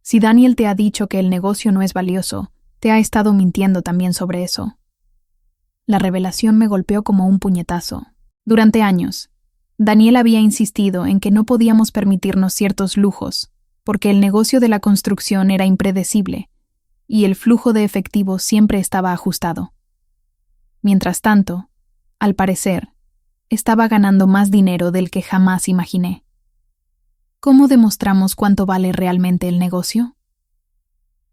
Si Daniel te ha dicho que el negocio no es valioso, te ha estado mintiendo también sobre eso. La revelación me golpeó como un puñetazo. Durante años, Daniel había insistido en que no podíamos permitirnos ciertos lujos, porque el negocio de la construcción era impredecible, y el flujo de efectivo siempre estaba ajustado. Mientras tanto, al parecer, estaba ganando más dinero del que jamás imaginé. ¿Cómo demostramos cuánto vale realmente el negocio?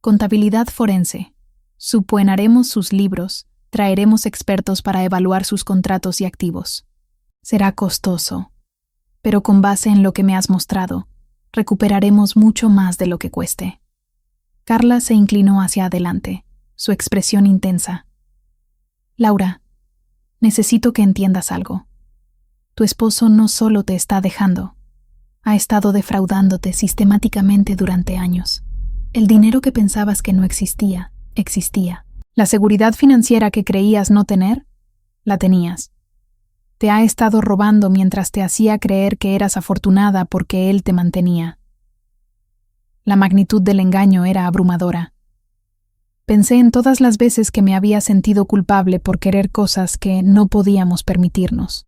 Contabilidad forense. Supuenaremos sus libros, traeremos expertos para evaluar sus contratos y activos. Será costoso, pero con base en lo que me has mostrado, recuperaremos mucho más de lo que cueste. Carla se inclinó hacia adelante, su expresión intensa. Laura, necesito que entiendas algo. Tu esposo no solo te está dejando, ha estado defraudándote sistemáticamente durante años. El dinero que pensabas que no existía, existía. La seguridad financiera que creías no tener, la tenías. Te ha estado robando mientras te hacía creer que eras afortunada porque él te mantenía. La magnitud del engaño era abrumadora. Pensé en todas las veces que me había sentido culpable por querer cosas que no podíamos permitirnos.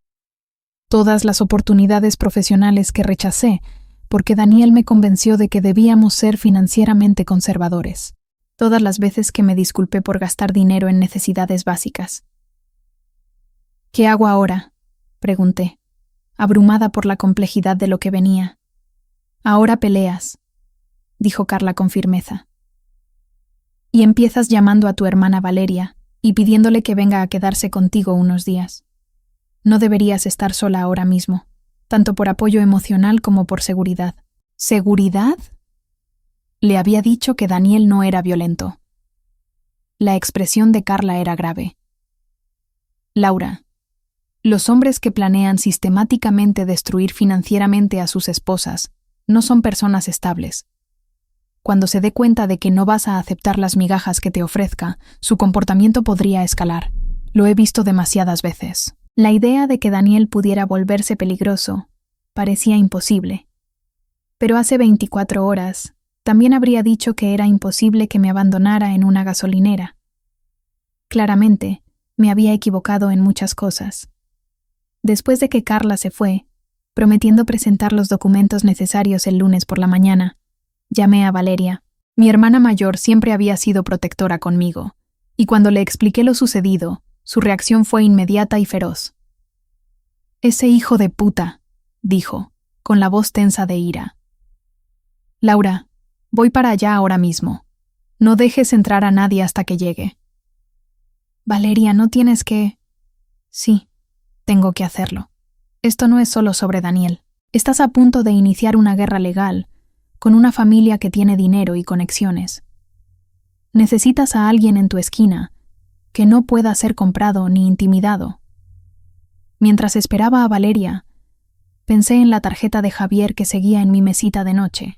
Todas las oportunidades profesionales que rechacé porque Daniel me convenció de que debíamos ser financieramente conservadores. Todas las veces que me disculpé por gastar dinero en necesidades básicas. ¿Qué hago ahora?, pregunté, abrumada por la complejidad de lo que venía. Ahora peleas, dijo Carla con firmeza. Y empiezas llamando a tu hermana Valeria y pidiéndole que venga a quedarse contigo unos días. No deberías estar sola ahora mismo, tanto por apoyo emocional como por seguridad. ¿Seguridad? Le había dicho que Daniel no era violento. La expresión de Carla era grave. Laura, los hombres que planean sistemáticamente destruir financieramente a sus esposas no son personas estables. Cuando se dé cuenta de que no vas a aceptar las migajas que te ofrezca, su comportamiento podría escalar. Lo he visto demasiadas veces. La idea de que Daniel pudiera volverse peligroso parecía imposible. Pero hace 24 horas también habría dicho que era imposible que me abandonara en una gasolinera. Claramente, me había equivocado en muchas cosas. Después de que Carla se fue, prometiendo presentar los documentos necesarios el lunes por la mañana, llamé a Valeria. Mi hermana mayor siempre había sido protectora conmigo, y cuando le expliqué lo sucedido, su reacción fue inmediata y feroz. «Ese hijo de puta», dijo, con la voz tensa de ira. «Laura, voy para allá ahora mismo. No dejes entrar a nadie hasta que llegue». «Valeria, no tienes que...» «Sí, tengo que hacerlo. Esto no es solo sobre Daniel. Estás a punto de iniciar una guerra legal con una familia que tiene dinero y conexiones. Necesitas a alguien en tu esquina que no pueda ser comprado ni intimidado». Mientras esperaba a Valeria, pensé en la tarjeta de Javier que seguía en mi mesita de noche.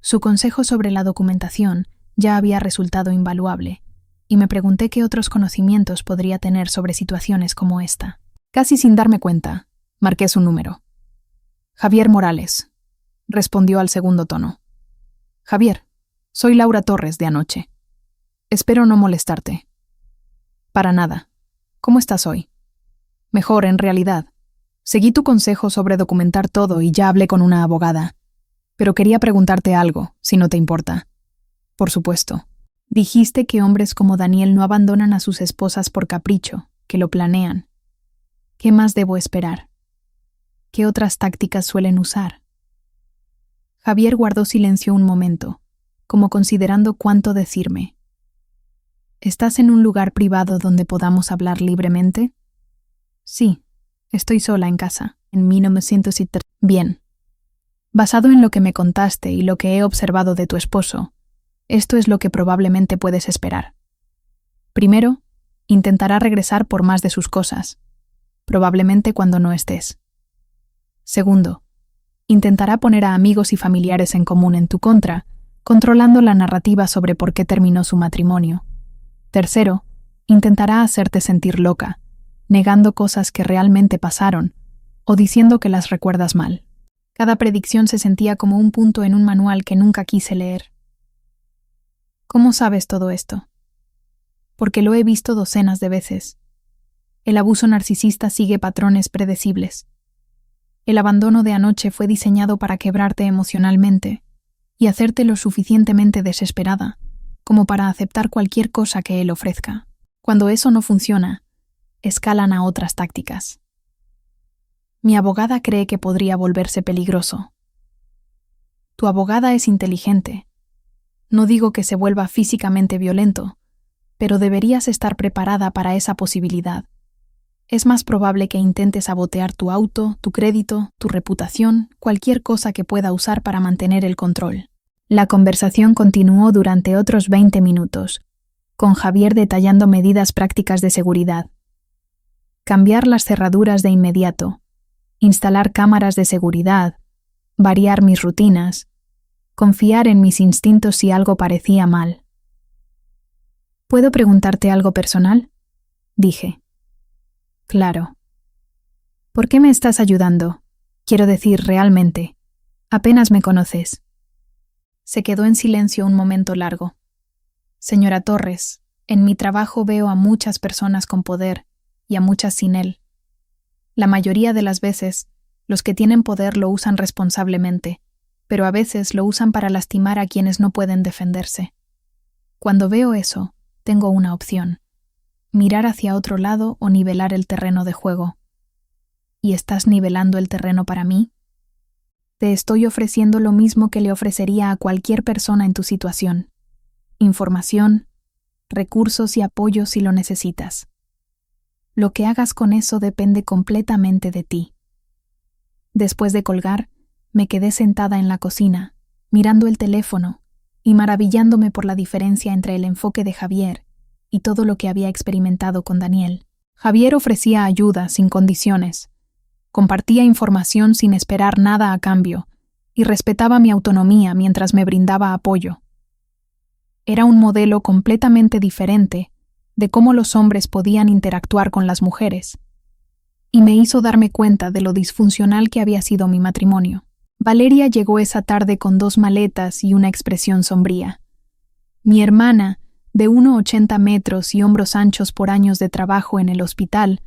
Su consejo sobre la documentación ya había resultado invaluable, y me pregunté qué otros conocimientos podría tener sobre situaciones como esta. Casi sin darme cuenta, marqué su número. «Javier Morales», respondió al segundo tono. «Javier, soy Laura Torres de anoche. Espero no molestarte». «Para nada. ¿Cómo estás hoy?» «Mejor, en realidad. Seguí tu consejo sobre documentar todo y ya hablé con una abogada. Pero quería preguntarte algo, si no te importa». «Por supuesto. Dijiste que hombres como Daniel no abandonan a sus esposas por capricho, que lo planean. ¿Qué más debo esperar? ¿Qué otras tácticas suelen usar?» Javier guardó silencio un momento, como considerando cuánto decirme. «¿Estás en un lugar privado donde podamos hablar libremente?» «Sí, estoy sola en casa. En 1970. Bien. Basado en lo que me contaste y lo que he observado de tu esposo, esto es lo que probablemente puedes esperar. Primero, intentará regresar por más de sus cosas, probablemente cuando no estés. Segundo, intentará poner a amigos y familiares en común en tu contra, controlando la narrativa sobre por qué terminó su matrimonio. Tercero, intentará hacerte sentir loca, negando cosas que realmente pasaron o diciendo que las recuerdas mal. Cada predicción se sentía como un punto en un manual que nunca quise leer. ¿Cómo sabes todo esto? Porque lo he visto docenas de veces. El abuso narcisista sigue patrones predecibles. El abandono de anoche fue diseñado para quebrarte emocionalmente y hacerte lo suficientemente desesperada como para aceptar cualquier cosa que él ofrezca. Cuando eso no funciona, escalan a otras tácticas. Mi abogada cree que podría volverse peligroso. Tu abogada es inteligente. No digo que se vuelva físicamente violento, pero deberías estar preparada para esa posibilidad. Es más probable que intente sabotear tu auto, tu crédito, tu reputación, cualquier cosa que pueda usar para mantener el control. La conversación continuó durante otros 20 minutos, con Javier detallando medidas prácticas de seguridad. Cambiar las cerraduras de inmediato, instalar cámaras de seguridad, variar mis rutinas, confiar en mis instintos si algo parecía mal. ¿Puedo preguntarte algo personal?, dije. Claro. ¿Por qué me estás ayudando? Quiero decir, realmente. Apenas me conoces. Se quedó en silencio un momento largo. Señora Torres, en mi trabajo veo a muchas personas con poder y a muchas sin él. La mayoría de las veces, los que tienen poder lo usan responsablemente, pero a veces lo usan para lastimar a quienes no pueden defenderse. Cuando veo eso, tengo una opción: mirar hacia otro lado o nivelar el terreno de juego. ¿Y estás nivelando el terreno para mí? Te estoy ofreciendo lo mismo que le ofrecería a cualquier persona en tu situación: información, recursos y apoyo si lo necesitas. Lo que hagas con eso depende completamente de ti. Después de colgar, me quedé sentada en la cocina, mirando el teléfono y maravillándome por la diferencia entre el enfoque de Javier y todo lo que había experimentado con Daniel. Javier ofrecía ayuda sin condiciones, compartía información sin esperar nada a cambio y respetaba mi autonomía mientras me brindaba apoyo. Era un modelo completamente diferente de cómo los hombres podían interactuar con las mujeres, y me hizo darme cuenta de lo disfuncional que había sido mi matrimonio. Valeria llegó esa tarde con 2 maletas y una expresión sombría. Mi hermana, de 1,80 metros y hombros anchos por años de trabajo en el hospital,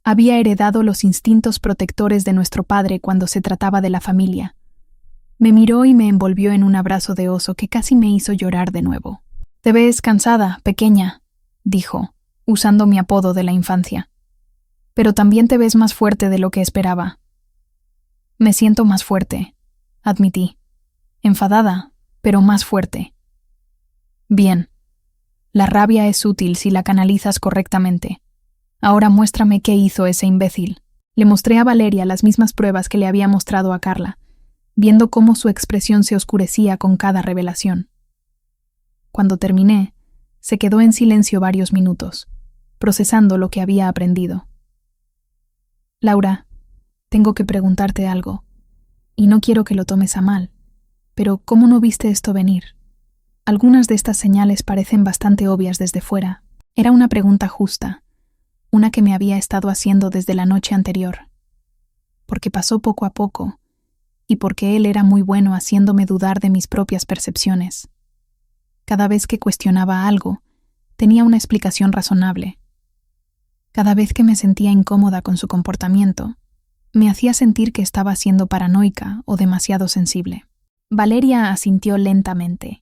había heredado los instintos protectores de nuestro padre cuando se trataba de la familia. Me miró y me envolvió en un abrazo de oso que casi me hizo llorar de nuevo. «Te ves cansada, pequeña», dijo, usando mi apodo de la infancia. «Pero también te ves más fuerte de lo que esperaba». «Me siento más fuerte», admití. «Enfadada, pero más fuerte». «Bien. La rabia es útil si la canalizas correctamente. Ahora muéstrame qué hizo ese imbécil». Le mostré a Valeria las mismas pruebas que le había mostrado a Carla, viendo cómo su expresión se oscurecía con cada revelación. Cuando terminé, se quedó en silencio varios minutos, procesando lo que había aprendido. «Laura, tengo que preguntarte algo, y no quiero que lo tomes a mal, pero ¿cómo no viste esto venir? Algunas de estas señales parecen bastante obvias desde fuera». Era una pregunta justa, una que me había estado haciendo desde la noche anterior, porque pasó poco a poco, y porque él era muy bueno haciéndome dudar de mis propias percepciones. Cada vez que cuestionaba algo, tenía una explicación razonable. Cada vez que me sentía incómoda con su comportamiento, me hacía sentir que estaba siendo paranoica o demasiado sensible. Valeria asintió lentamente.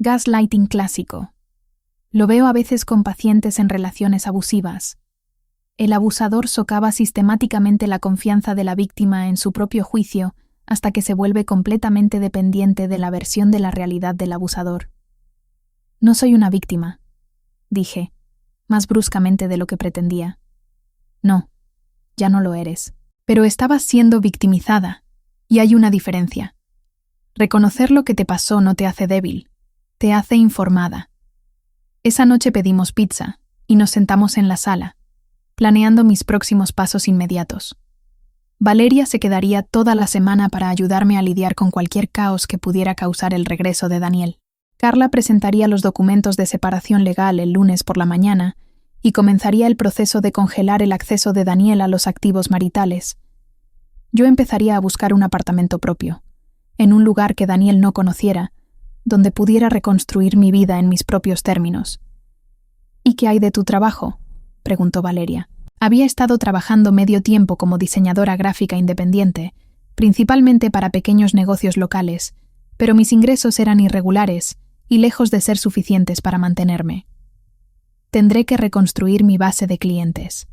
Gaslighting clásico. Lo veo a veces con pacientes en relaciones abusivas. El abusador socava sistemáticamente la confianza de la víctima en su propio juicio hasta que se vuelve completamente dependiente de la versión de la realidad del abusador. «No soy una víctima», dije, más bruscamente de lo que pretendía. «No, ya no lo eres. Pero estabas siendo victimizada, y hay una diferencia. Reconocer lo que te pasó no te hace débil, te hace informada». Esa noche pedimos pizza y nos sentamos en la sala, planeando mis próximos pasos inmediatos. Valeria se quedaría toda la semana para ayudarme a lidiar con cualquier caos que pudiera causar el regreso de Daniel. Carla presentaría los documentos de separación legal el lunes por la mañana y comenzaría el proceso de congelar el acceso de Daniel a los activos maritales. Yo empezaría a buscar un apartamento propio, en un lugar que Daniel no conociera, donde pudiera reconstruir mi vida en mis propios términos. «¿Y qué hay de tu trabajo?», preguntó Valeria. Había estado trabajando medio tiempo como diseñadora gráfica independiente, principalmente para pequeños negocios locales, pero mis ingresos eran irregulares y lejos de ser suficientes para mantenerme. Tendré que reconstruir mi base de clientes.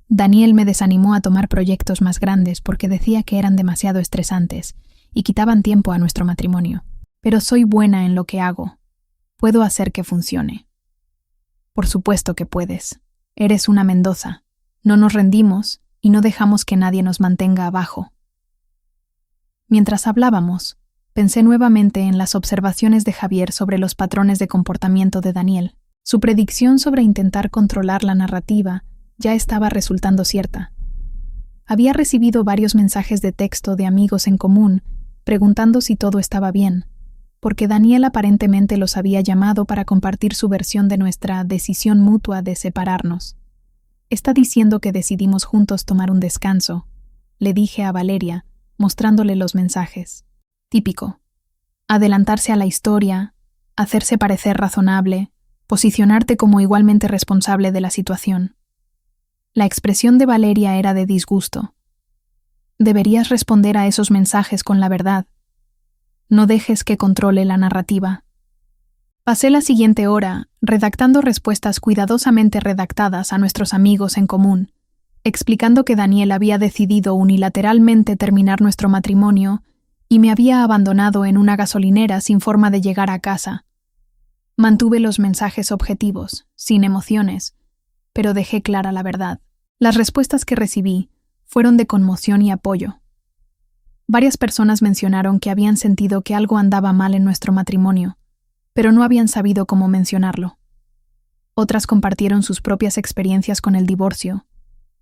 Daniel me desanimó a tomar proyectos más grandes porque decía que eran demasiado estresantes y quitaban tiempo a nuestro matrimonio. Pero soy buena en lo que hago. Puedo hacer que funcione. Por supuesto que puedes. Eres una Mendoza. No nos rendimos y no dejamos que nadie nos mantenga abajo. Mientras hablábamos, pensé nuevamente en las observaciones de Javier sobre los patrones de comportamiento de Daniel. Su predicción sobre intentar controlar la narrativa ya estaba resultando cierta. Había recibido varios mensajes de texto de amigos en común, preguntando si todo estaba bien, porque Daniel aparentemente los había llamado para compartir su versión de nuestra decisión mutua de separarnos. «Está diciendo que decidimos juntos tomar un descanso», le dije a Valeria, mostrándole los mensajes. Típico. Adelantarse a la historia, hacerse parecer razonable, posicionarte como igualmente responsable de la situación. La expresión de Valeria era de disgusto. Deberías responder a esos mensajes con la verdad. No dejes que controle la narrativa. Pasé la siguiente hora redactando respuestas cuidadosamente redactadas a nuestros amigos en común, explicando que Daniel había decidido unilateralmente terminar nuestro matrimonio y me había abandonado en una gasolinera sin forma de llegar a casa. Mantuve los mensajes objetivos, sin emociones, pero dejé clara la verdad. Las respuestas que recibí fueron de conmoción y apoyo. Varias personas mencionaron que habían sentido que algo andaba mal en nuestro matrimonio, pero no habían sabido cómo mencionarlo. Otras compartieron sus propias experiencias con el divorcio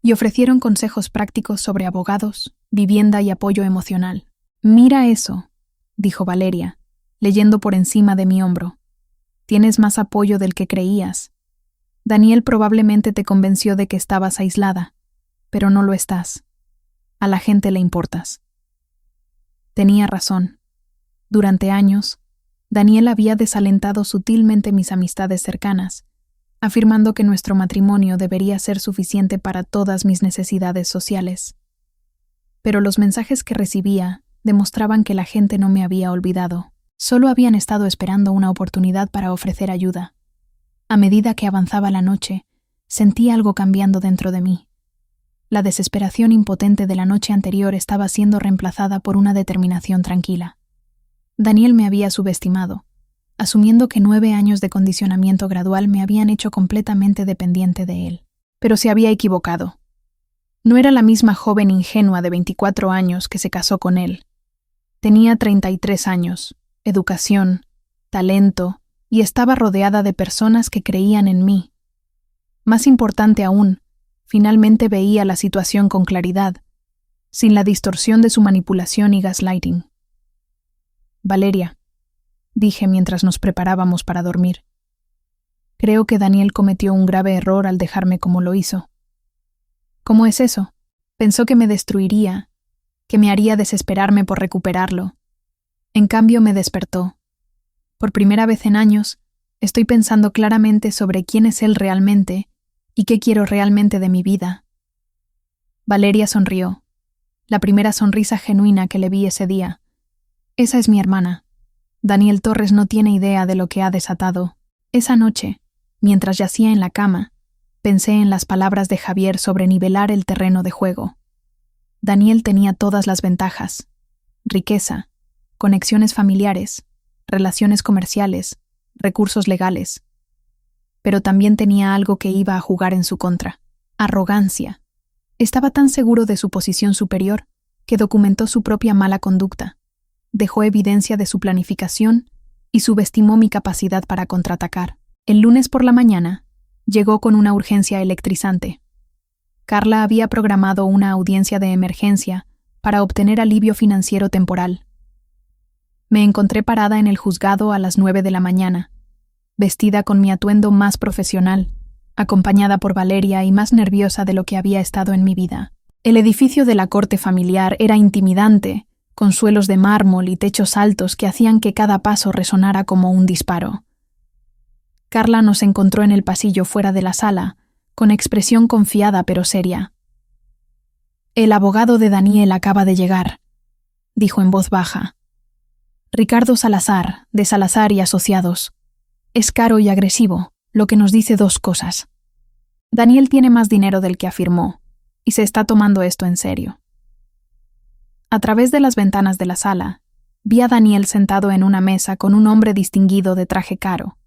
y ofrecieron consejos prácticos sobre abogados, vivienda y apoyo emocional. «Mira eso», dijo Valeria, leyendo por encima de mi hombro. «Tienes más apoyo del que creías. Daniel probablemente te convenció de que estabas aislada, pero no lo estás. A la gente le importas». Tenía razón. Durante años, Daniel había desalentado sutilmente mis amistades cercanas, afirmando que nuestro matrimonio debería ser suficiente para todas mis necesidades sociales. Pero los mensajes que recibía demostraban que la gente no me había olvidado. Solo habían estado esperando una oportunidad para ofrecer ayuda. A medida que avanzaba la noche, sentí algo cambiando dentro de mí. La desesperación impotente de la noche anterior estaba siendo reemplazada por una determinación tranquila. Daniel me había subestimado, asumiendo que 9 años de condicionamiento gradual me habían hecho completamente dependiente de él. Pero se había equivocado. No era la misma joven ingenua de 24 años que se casó con él. Tenía 33 años, educación, talento, y estaba rodeada de personas que creían en mí. Más importante aún, finalmente veía la situación con claridad, sin la distorsión de su manipulación y gaslighting. «Valeria», dije mientras nos preparábamos para dormir. «Creo que Daniel cometió un grave error al dejarme como lo hizo». «¿Cómo es eso?» Pensó que me destruiría, que me haría desesperarme por recuperarlo. En cambio me despertó. Por primera vez en años, estoy pensando claramente sobre quién es él realmente y qué quiero realmente de mi vida. Valeria sonrió, la primera sonrisa genuina que le vi ese día. Esa es mi hermana. Daniel Torres no tiene idea de lo que ha desatado. Esa noche, mientras yacía en la cama, pensé en las palabras de Javier sobre nivelar el terreno de juego. Daniel tenía todas las ventajas: riqueza, conexiones familiares, relaciones comerciales, recursos legales. Pero también tenía algo que iba a jugar en su contra: arrogancia. Estaba tan seguro de su posición superior que documentó su propia mala conducta, dejó evidencia de su planificación y subestimó mi capacidad para contraatacar. El lunes por la mañana, llegó con una urgencia electrizante. Carla había programado una audiencia de emergencia para obtener alivio financiero temporal. Me encontré parada en el juzgado a las 9 de la mañana, vestida con mi atuendo más profesional, acompañada por Valeria y más nerviosa de lo que había estado en mi vida. El edificio de la corte familiar era intimidante, con suelos de mármol y techos altos que hacían que cada paso resonara como un disparo. Carla nos encontró en el pasillo fuera de la sala, con expresión confiada pero seria. «El abogado de Daniel acaba de llegar», dijo en voz baja. «Ricardo Salazar, de Salazar y Asociados. Es caro y agresivo, lo que nos dice 2 cosas. Daniel tiene más dinero del que afirmó, y se está tomando esto en serio». A través de las ventanas de la sala, vi a Daniel sentado en una mesa con un hombre distinguido de traje caro.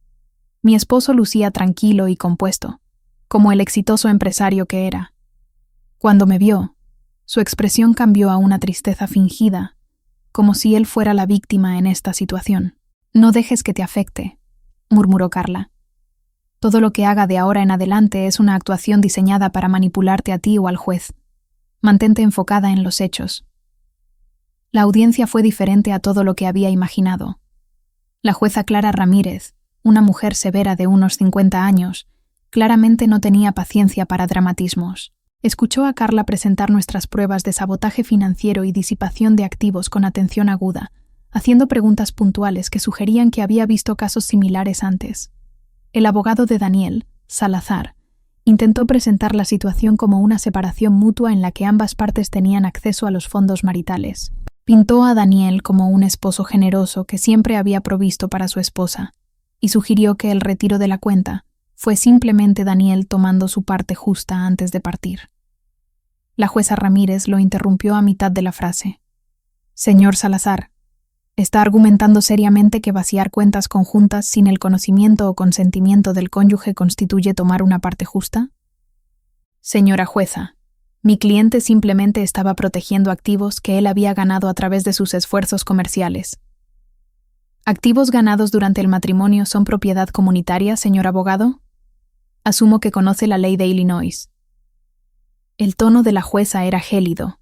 Mi esposo lucía tranquilo y compuesto, como el exitoso empresario que era. Cuando me vio, su expresión cambió a una tristeza fingida, como si él fuera la víctima en esta situación. «No dejes que te afecte», murmuró Carla. «Todo lo que haga de ahora en adelante es una actuación diseñada para manipularte a ti o al juez. Mantente enfocada en los hechos». La audiencia fue diferente a todo lo que había imaginado. La jueza Clara Ramírez, una mujer severa de unos 50 años, claramente no tenía paciencia para dramatismos. Escuchó a Carla presentar nuestras pruebas de sabotaje financiero y disipación de activos con atención aguda, haciendo preguntas puntuales que sugerían que había visto casos similares antes. El abogado de Daniel, Salazar, intentó presentar la situación como una separación mutua en la que ambas partes tenían acceso a los fondos maritales. Pintó a Daniel como un esposo generoso que siempre había provisto para su esposa, y sugirió que el retiro de la cuenta fue simplemente Daniel tomando su parte justa antes de partir. La jueza Ramírez lo interrumpió a mitad de la frase. «Señor Salazar, ¿está argumentando seriamente que vaciar cuentas conjuntas sin el conocimiento o consentimiento del cónyuge constituye tomar una parte justa?» «Señora jueza, mi cliente simplemente estaba protegiendo activos que él había ganado a través de sus esfuerzos comerciales». «¿Activos ganados durante el matrimonio son propiedad comunitaria, señor abogado?» «Asumo que conoce la ley de Illinois». El tono de la jueza era gélido.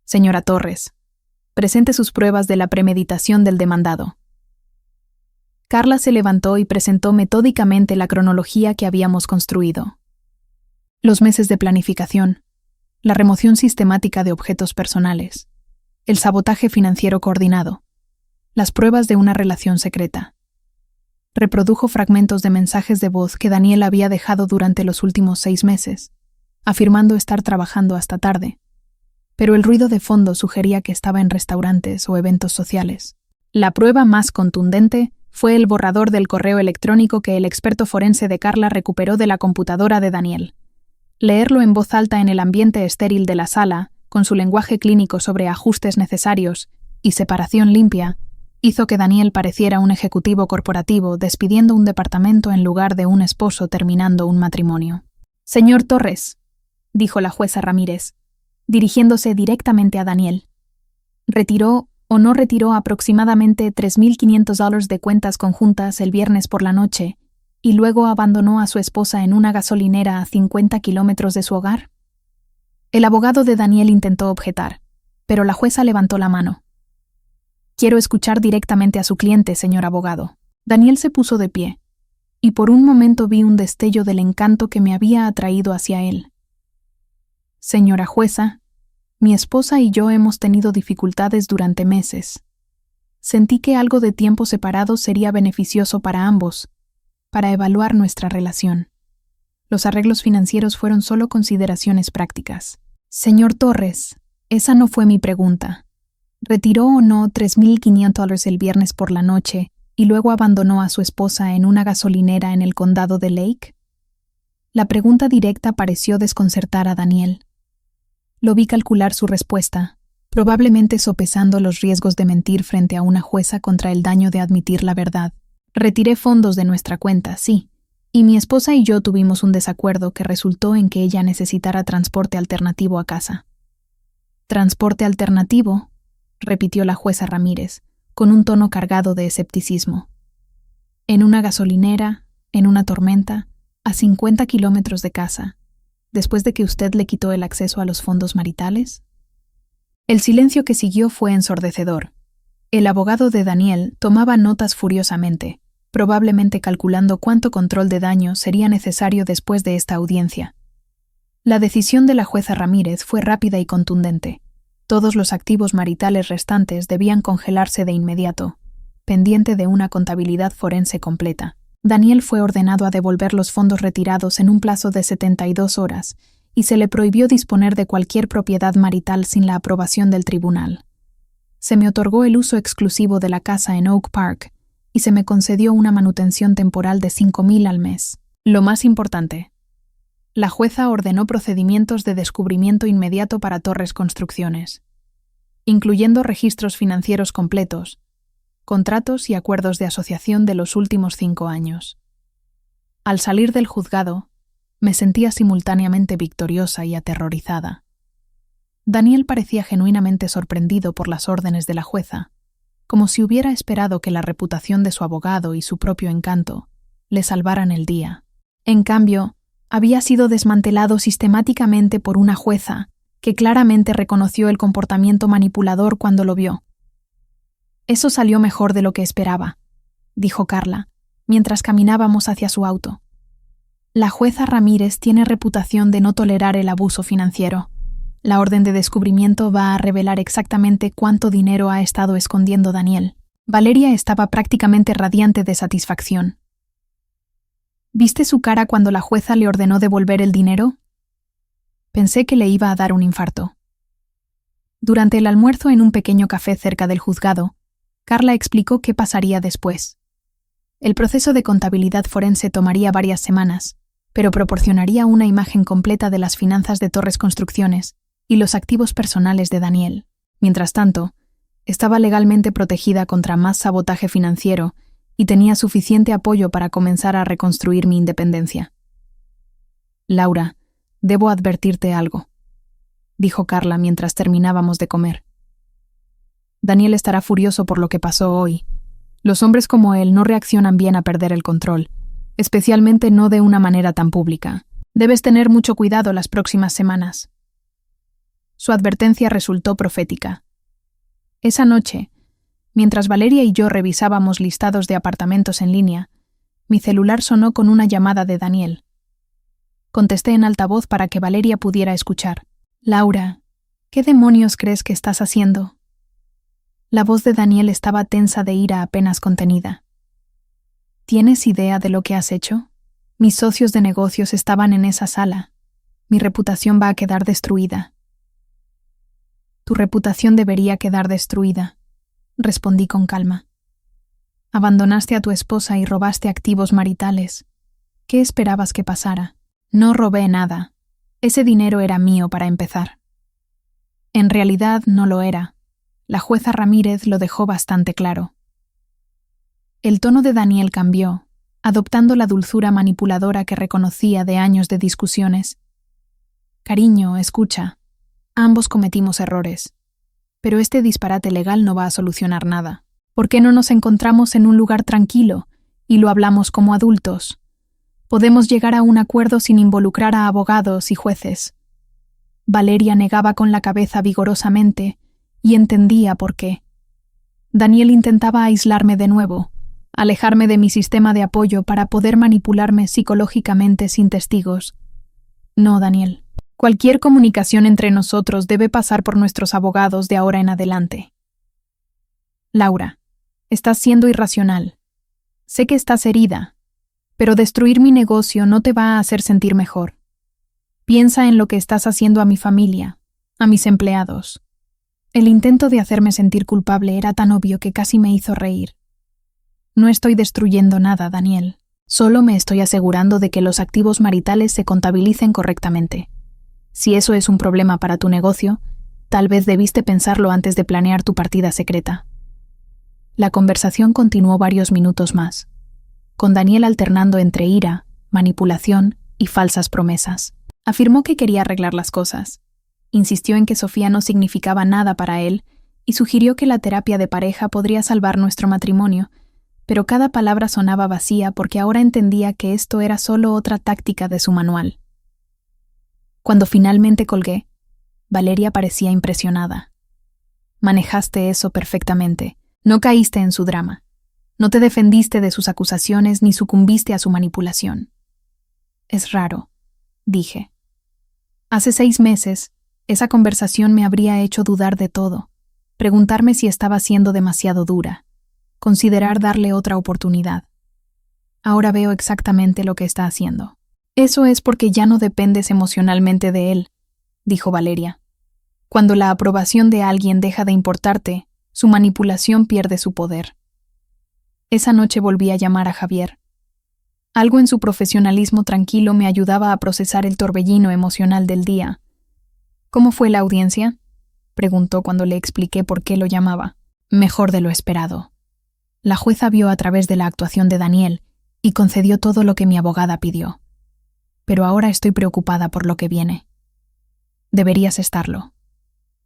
«Señora Torres, presente sus pruebas de la premeditación del demandado». Carla se levantó y presentó metódicamente la cronología que habíamos construido. Los meses de planificación, la remoción sistemática de objetos personales, el sabotaje financiero coordinado, las pruebas de una relación secreta. Reprodujo fragmentos de mensajes de voz que Daniel había dejado durante los últimos 6 meses, afirmando estar trabajando hasta tarde, pero el ruido de fondo sugería que estaba en restaurantes o eventos sociales. La prueba más contundente fue el borrador del correo electrónico que el experto forense de Carla recuperó de la computadora de Daniel. Leerlo en voz alta en el ambiente estéril de la sala, con su lenguaje clínico sobre ajustes necesarios y separación limpia, hizo que Daniel pareciera un ejecutivo corporativo despidiendo un departamento en lugar de un esposo terminando un matrimonio. «Señor Torres», dijo la jueza Ramírez, dirigiéndose directamente a Daniel, ¿retiró o no retiró aproximadamente $3,500 de cuentas conjuntas el viernes por la noche y luego abandonó a su esposa en una gasolinera a 50 kilómetros de su hogar? El abogado de Daniel intentó objetar, pero la jueza levantó la mano. «Quiero escuchar directamente a su cliente, señor abogado». Daniel se puso de pie, y por un momento vi un destello del encanto que me había atraído hacia él. «Señora jueza, mi esposa y yo hemos tenido dificultades durante meses. Sentí que algo de tiempo separado sería beneficioso para ambos, para evaluar nuestra relación. Los arreglos financieros fueron solo consideraciones prácticas». «Señor Torres, esa no fue mi pregunta. ¿Retiró o no $3,500 el viernes por la noche y luego abandonó a su esposa en una gasolinera en el condado de Lake?» La pregunta directa pareció desconcertar a Daniel. Lo vi calcular su respuesta, probablemente sopesando los riesgos de mentir frente a una jueza contra el daño de admitir la verdad. «Retiré fondos de nuestra cuenta, sí, y mi esposa y yo tuvimos un desacuerdo que resultó en que ella necesitara transporte alternativo a casa». «¿Transporte alternativo?», repitió la jueza Ramírez, con un tono cargado de escepticismo. «¿En una gasolinera, en una tormenta, a 50 kilómetros de casa, después de que usted le quitó el acceso a los fondos maritales?» El silencio que siguió fue ensordecedor. El abogado de Daniel tomaba notas furiosamente, probablemente calculando cuánto control de daño sería necesario después de esta audiencia. La decisión de la jueza Ramírez fue rápida y contundente. Todos los activos maritales restantes debían congelarse de inmediato, pendiente de una contabilidad forense completa. Daniel fue ordenado a devolver los fondos retirados en un plazo de 72 horas y se le prohibió disponer de cualquier propiedad marital sin la aprobación del tribunal. Se me otorgó el uso exclusivo de la casa en Oak Park y se me concedió una manutención temporal de $5,000 al mes. Lo más importante, la jueza ordenó procedimientos de descubrimiento inmediato para Torres Construcciones, incluyendo registros financieros completos, contratos y acuerdos de asociación de los últimos 5 años. Al salir del juzgado, me sentía simultáneamente victoriosa y aterrorizada. Daniel parecía genuinamente sorprendido por las órdenes de la jueza, como si hubiera esperado que la reputación de su abogado y su propio encanto le salvaran el día. En cambio, había sido desmantelado sistemáticamente por una jueza que claramente reconoció el comportamiento manipulador cuando lo vio. «Eso salió mejor de lo que esperaba», dijo Carla, mientras caminábamos hacia su auto. «La jueza Ramírez tiene reputación de no tolerar el abuso financiero. La orden de descubrimiento va a revelar exactamente cuánto dinero ha estado escondiendo Daniel. Valeria estaba prácticamente radiante de satisfacción. ¿Viste su cara cuando la jueza le ordenó devolver el dinero? Pensé que le iba a dar un infarto. Durante el almuerzo en un pequeño café cerca del juzgado, Carla explicó qué pasaría después. El proceso de contabilidad forense tomaría varias semanas, pero proporcionaría una imagen completa de las finanzas de Torres Construcciones y los activos personales de Daniel. Mientras tanto, estaba legalmente protegida contra más sabotaje financiero y tenía suficiente apoyo para comenzar a reconstruir mi independencia. Laura, debo advertirte algo, dijo Carla mientras terminábamos de comer. Daniel estará furioso por lo que pasó hoy. Los hombres como él no reaccionan bien a perder el control, especialmente no de una manera tan pública. Debes tener mucho cuidado las próximas semanas. Su advertencia resultó profética. Esa noche, mientras Valeria y yo revisábamos listados de apartamentos en línea, mi celular sonó con una llamada de Daniel. Contesté en altavoz para que Valeria pudiera escuchar. Laura, ¿qué demonios crees que estás haciendo? La voz de Daniel estaba tensa de ira apenas contenida. ¿Tienes idea de lo que has hecho? Mis socios de negocios estaban en esa sala. Mi reputación va a quedar destruida. Tu reputación debería quedar destruida, respondí con calma. Abandonaste a tu esposa y robaste activos maritales. ¿Qué esperabas que pasara? No robé nada. Ese dinero era mío para empezar. En realidad no lo era. La jueza Ramírez lo dejó bastante claro. El tono de Daniel cambió, adoptando la dulzura manipuladora que reconocía de años de discusiones. Cariño, escucha. Ambos cometimos errores. Pero este disparate legal no va a solucionar nada. ¿Por qué no nos encontramos en un lugar tranquilo y lo hablamos como adultos? Podemos llegar a un acuerdo sin involucrar a abogados y jueces. Valeria negaba con la cabeza vigorosamente y entendía por qué. Daniel intentaba aislarme de nuevo, alejarme de mi sistema de apoyo para poder manipularme psicológicamente sin testigos. No, Daniel. Cualquier comunicación entre nosotros debe pasar por nuestros abogados de ahora en adelante. Laura, estás siendo irracional. Sé que estás herida, pero destruir mi negocio no te va a hacer sentir mejor. Piensa en lo que estás haciendo a mi familia, a mis empleados. El intento de hacerme sentir culpable era tan obvio que casi me hizo reír. No estoy destruyendo nada, Daniel. Solo me estoy asegurando de que los activos maritales se contabilicen correctamente. Si eso es un problema para tu negocio, tal vez debiste pensarlo antes de planear tu partida secreta. La conversación continuó varios minutos más, con Daniel alternando entre ira, manipulación y falsas promesas. Afirmó que quería arreglar las cosas. Insistió en que Sofía no significaba nada para él y sugirió que la terapia de pareja podría salvar nuestro matrimonio, pero cada palabra sonaba vacía porque ahora entendía que esto era solo otra táctica de su manual. Cuando finalmente colgué, Valeria parecía impresionada. Manejaste eso perfectamente. No caíste en su drama. No te defendiste de sus acusaciones ni sucumbiste a su manipulación. Es raro, dije. Hace 6 meses, esa conversación me habría hecho dudar de todo, preguntarme si estaba siendo demasiado dura, considerar darle otra oportunidad. Ahora veo exactamente lo que está haciendo. Eso es porque ya no dependes emocionalmente de él, dijo Valeria. Cuando la aprobación de alguien deja de importarte, su manipulación pierde su poder. Esa noche volví a llamar a Javier. Algo en su profesionalismo tranquilo me ayudaba a procesar el torbellino emocional del día. ¿Cómo fue la audiencia?, preguntó cuando le expliqué por qué lo llamaba. Mejor de lo esperado. La jueza vio a través de la actuación de Daniel y concedió todo lo que mi abogada pidió. Pero ahora estoy preocupada por lo que viene. Deberías estarlo.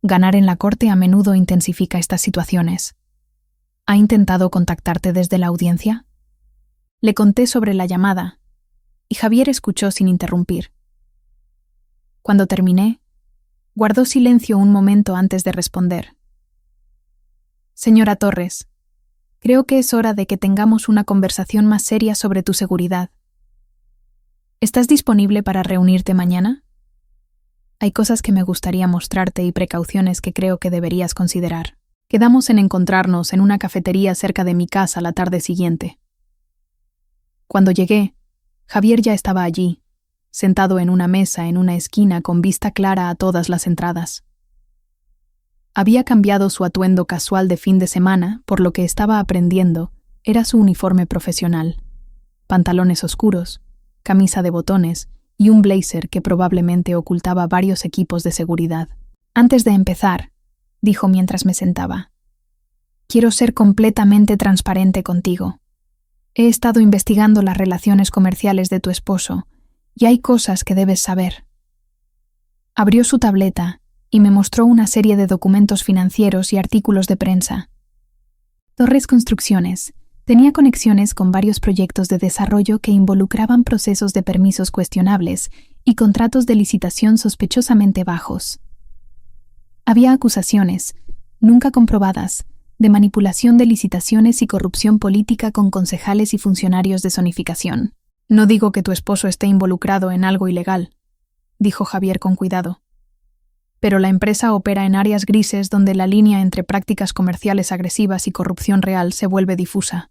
Ganar en la corte a menudo intensifica estas situaciones. ¿Ha intentado contactarte desde la audiencia? Le conté sobre la llamada, y Javier escuchó sin interrumpir. Cuando terminé, guardó silencio un momento antes de responder. Señora Torres, creo que es hora de que tengamos una conversación más seria sobre tu seguridad. ¿Estás disponible para reunirte mañana? Hay cosas que me gustaría mostrarte y precauciones que creo que deberías considerar. Quedamos en encontrarnos en una cafetería cerca de mi casa la tarde siguiente. Cuando llegué, Javier ya estaba allí, sentado en una mesa en una esquina con vista clara a todas las entradas. Había cambiado su atuendo casual de fin de semana, por lo que estaba aprendiendo era su uniforme profesional: pantalones oscuros, camisa de botones y un blazer que probablemente ocultaba varios equipos de seguridad. Antes de empezar, dijo mientras me sentaba, quiero ser completamente transparente contigo. He estado investigando las relaciones comerciales de tu esposo y hay cosas que debes saber. Abrió su tableta y me mostró una serie de documentos financieros y artículos de prensa. Torres Construcciones tenía conexiones con varios proyectos de desarrollo que involucraban procesos de permisos cuestionables y contratos de licitación sospechosamente bajos. Había acusaciones, nunca comprobadas, de manipulación de licitaciones y corrupción política con concejales y funcionarios de zonificación. No digo que tu esposo esté involucrado en algo ilegal, dijo Javier con cuidado. Pero la empresa opera en áreas grises donde la línea entre prácticas comerciales agresivas y corrupción real se vuelve difusa.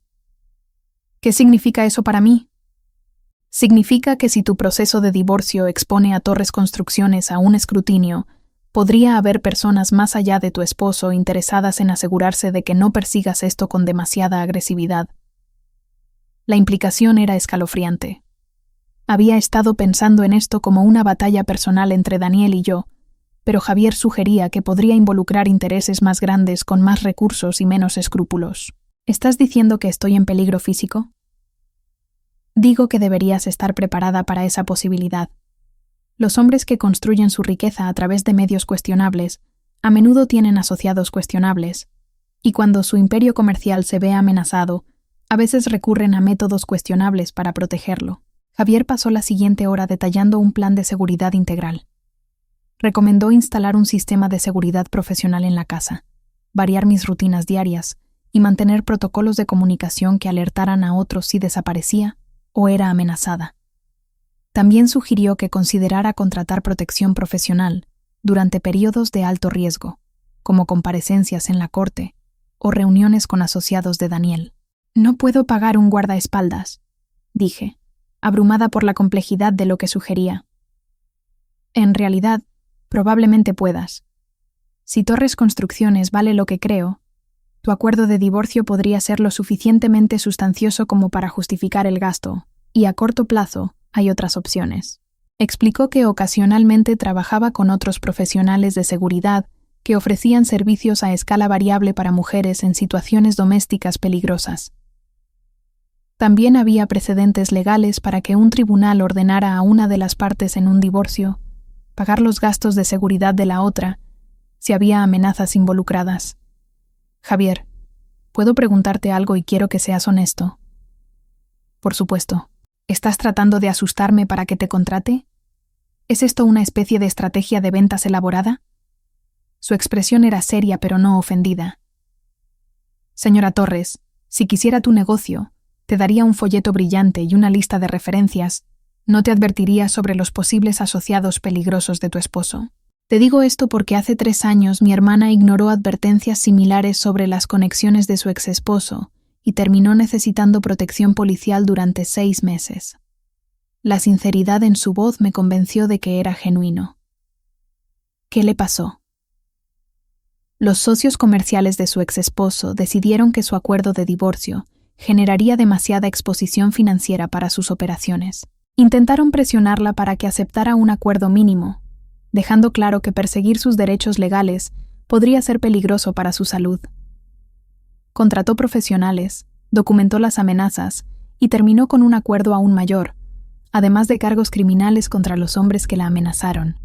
¿Qué significa eso para mí? Significa que si tu proceso de divorcio expone a Torres Construcciones a un escrutinio, podría haber personas más allá de tu esposo interesadas en asegurarse de que no persigas esto con demasiada agresividad. La implicación era escalofriante. Había estado pensando en esto como una batalla personal entre Daniel y yo, pero Javier sugería que podría involucrar intereses más grandes con más recursos y menos escrúpulos. ¿Estás diciendo que estoy en peligro físico? Digo que deberías estar preparada para esa posibilidad. Los hombres que construyen su riqueza a través de medios cuestionables a menudo tienen asociados cuestionables, y cuando su imperio comercial se ve amenazado, a veces recurren a métodos cuestionables para protegerlo. Javier pasó la siguiente hora detallando un plan de seguridad integral. Recomendó instalar un sistema de seguridad profesional en la casa, variar mis rutinas diarias y mantener protocolos de comunicación que alertaran a otros si desaparecía o era amenazada. También sugirió que considerara contratar protección profesional durante periodos de alto riesgo, como comparecencias en la corte o reuniones con asociados de Daniel. No puedo pagar un guardaespaldas, dije, abrumada por la complejidad de lo que sugería. En realidad, probablemente puedas. Si Torres Construcciones vale lo que creo, tu acuerdo de divorcio podría ser lo suficientemente sustancioso como para justificar el gasto, y a corto plazo hay otras opciones. Explicó que ocasionalmente trabajaba con otros profesionales de seguridad que ofrecían servicios a escala variable para mujeres en situaciones domésticas peligrosas. También había precedentes legales para que un tribunal ordenara a una de las partes en un divorcio pagar los gastos de seguridad de la otra si había amenazas involucradas. Javier, ¿puedo preguntarte algo y quiero que seas honesto? Por supuesto. ¿Estás tratando de asustarme para que te contrate? ¿Es esto una especie de estrategia de ventas elaborada? Su expresión era seria pero no ofendida. Señora Torres, si quisiera tu negocio, te daría un folleto brillante y una lista de referencias. No te advertiría sobre los posibles asociados peligrosos de tu esposo. Te digo esto porque hace 3 años mi hermana ignoró advertencias similares sobre las conexiones de su exesposo y terminó necesitando protección policial durante 6 meses. La sinceridad en su voz me convenció de que era genuino. ¿Qué le pasó? Los socios comerciales de su exesposo decidieron que su acuerdo de divorcio generaría demasiada exposición financiera para sus operaciones. Intentaron presionarla para que aceptara un acuerdo mínimo, dejando claro que perseguir sus derechos legales podría ser peligroso para su salud. Contrató profesionales, documentó las amenazas y terminó con un acuerdo aún mayor, además de cargos criminales contra los hombres que la amenazaron.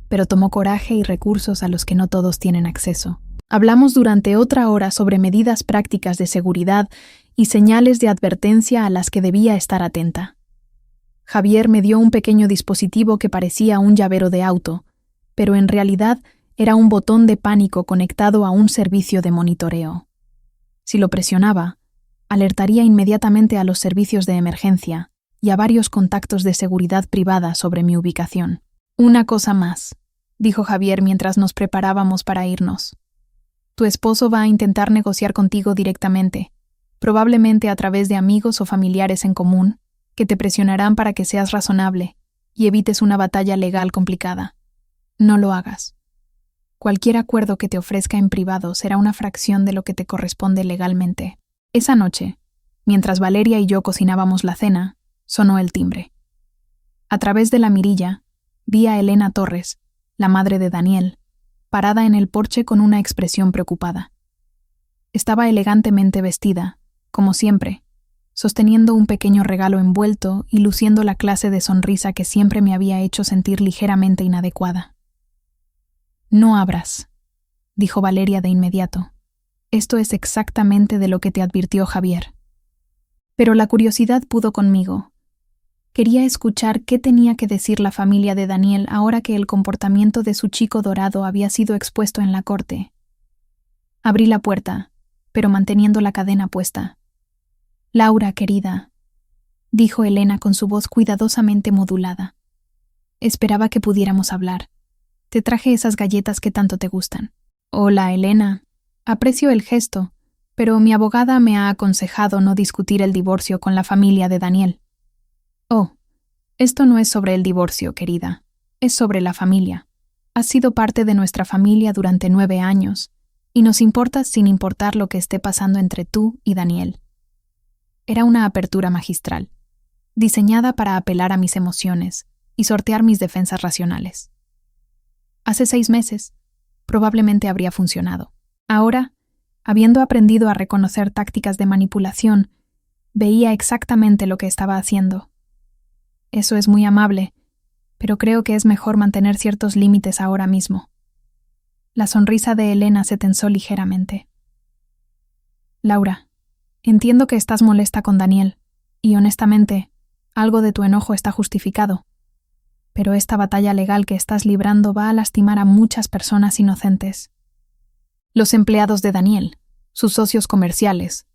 Pero tomó coraje y recursos a los que no todos tienen acceso. Hablamos durante otra hora sobre medidas prácticas de seguridad y señales de advertencia a las que debía estar atenta. Javier me dio un pequeño dispositivo que parecía un llavero de auto, pero en realidad era un botón de pánico conectado a un servicio de monitoreo. Si lo presionaba, alertaría inmediatamente a los servicios de emergencia y a varios contactos de seguridad privada sobre mi ubicación. Una cosa más, dijo Javier mientras nos preparábamos para irnos. Tu esposo va a intentar negociar contigo directamente, probablemente a través de amigos o familiares en común, que te presionarán para que seas razonable y evites una batalla legal complicada. No lo hagas. Cualquier acuerdo que te ofrezca en privado será una fracción de lo que te corresponde legalmente. Esa noche, mientras Valeria y yo cocinábamos la cena, sonó el timbre. A través de la mirilla, vi a Elena Torres, la madre de Daniel, parada en el porche con una expresión preocupada. Estaba elegantemente vestida, como siempre, sosteniendo un pequeño regalo envuelto y luciendo la clase de sonrisa que siempre me había hecho sentir ligeramente inadecuada. «No abras», dijo Valeria de inmediato. «Esto es exactamente de lo que te advirtió Javier». Pero la curiosidad pudo conmigo. Quería escuchar qué tenía que decir la familia de Daniel ahora que el comportamiento de su chico dorado había sido expuesto en la corte. Abrí la puerta, pero manteniendo la cadena puesta. «Laura, querida», dijo Elena con su voz cuidadosamente modulada. «Esperaba que pudiéramos hablar. Te traje esas galletas que tanto te gustan». «Hola, Elena. Aprecio el gesto, pero mi abogada me ha aconsejado no discutir el divorcio con la familia de Daniel». «Oh, esto no es sobre el divorcio, querida. Es sobre la familia. Has sido parte de nuestra familia durante 9 años, y nos importas sin importar lo que esté pasando entre tú y Daniel». Era una apertura magistral, diseñada para apelar a mis emociones y sortear mis defensas racionales. Hace 6 meses, probablemente habría funcionado. Ahora, habiendo aprendido a reconocer tácticas de manipulación, veía exactamente lo que estaba haciendo. Eso es muy amable, pero creo que es mejor mantener ciertos límites ahora mismo. La sonrisa de Elena se tensó ligeramente. «Laura, entiendo que estás molesta con Daniel, y honestamente, algo de tu enojo está justificado. Pero esta batalla legal que estás librando va a lastimar a muchas personas inocentes. Los empleados de Daniel, sus socios comerciales,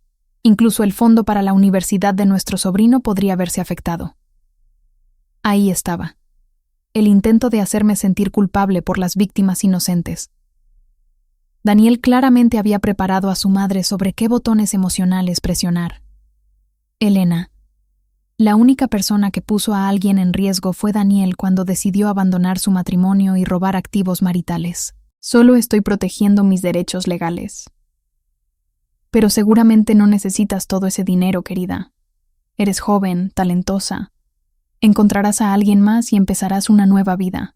incluso el fondo para la universidad de nuestro sobrino podría verse afectado». Ahí estaba, el intento de hacerme sentir culpable por las víctimas inocentes. Daniel claramente había preparado a su madre sobre qué botones emocionales presionar. Elena. La única persona que puso a alguien en riesgo fue Daniel cuando decidió abandonar su matrimonio y robar activos maritales. Solo estoy protegiendo mis derechos legales. Pero seguramente no necesitas todo ese dinero, querida. Eres joven, talentosa. Encontrarás a alguien más y empezarás una nueva vida.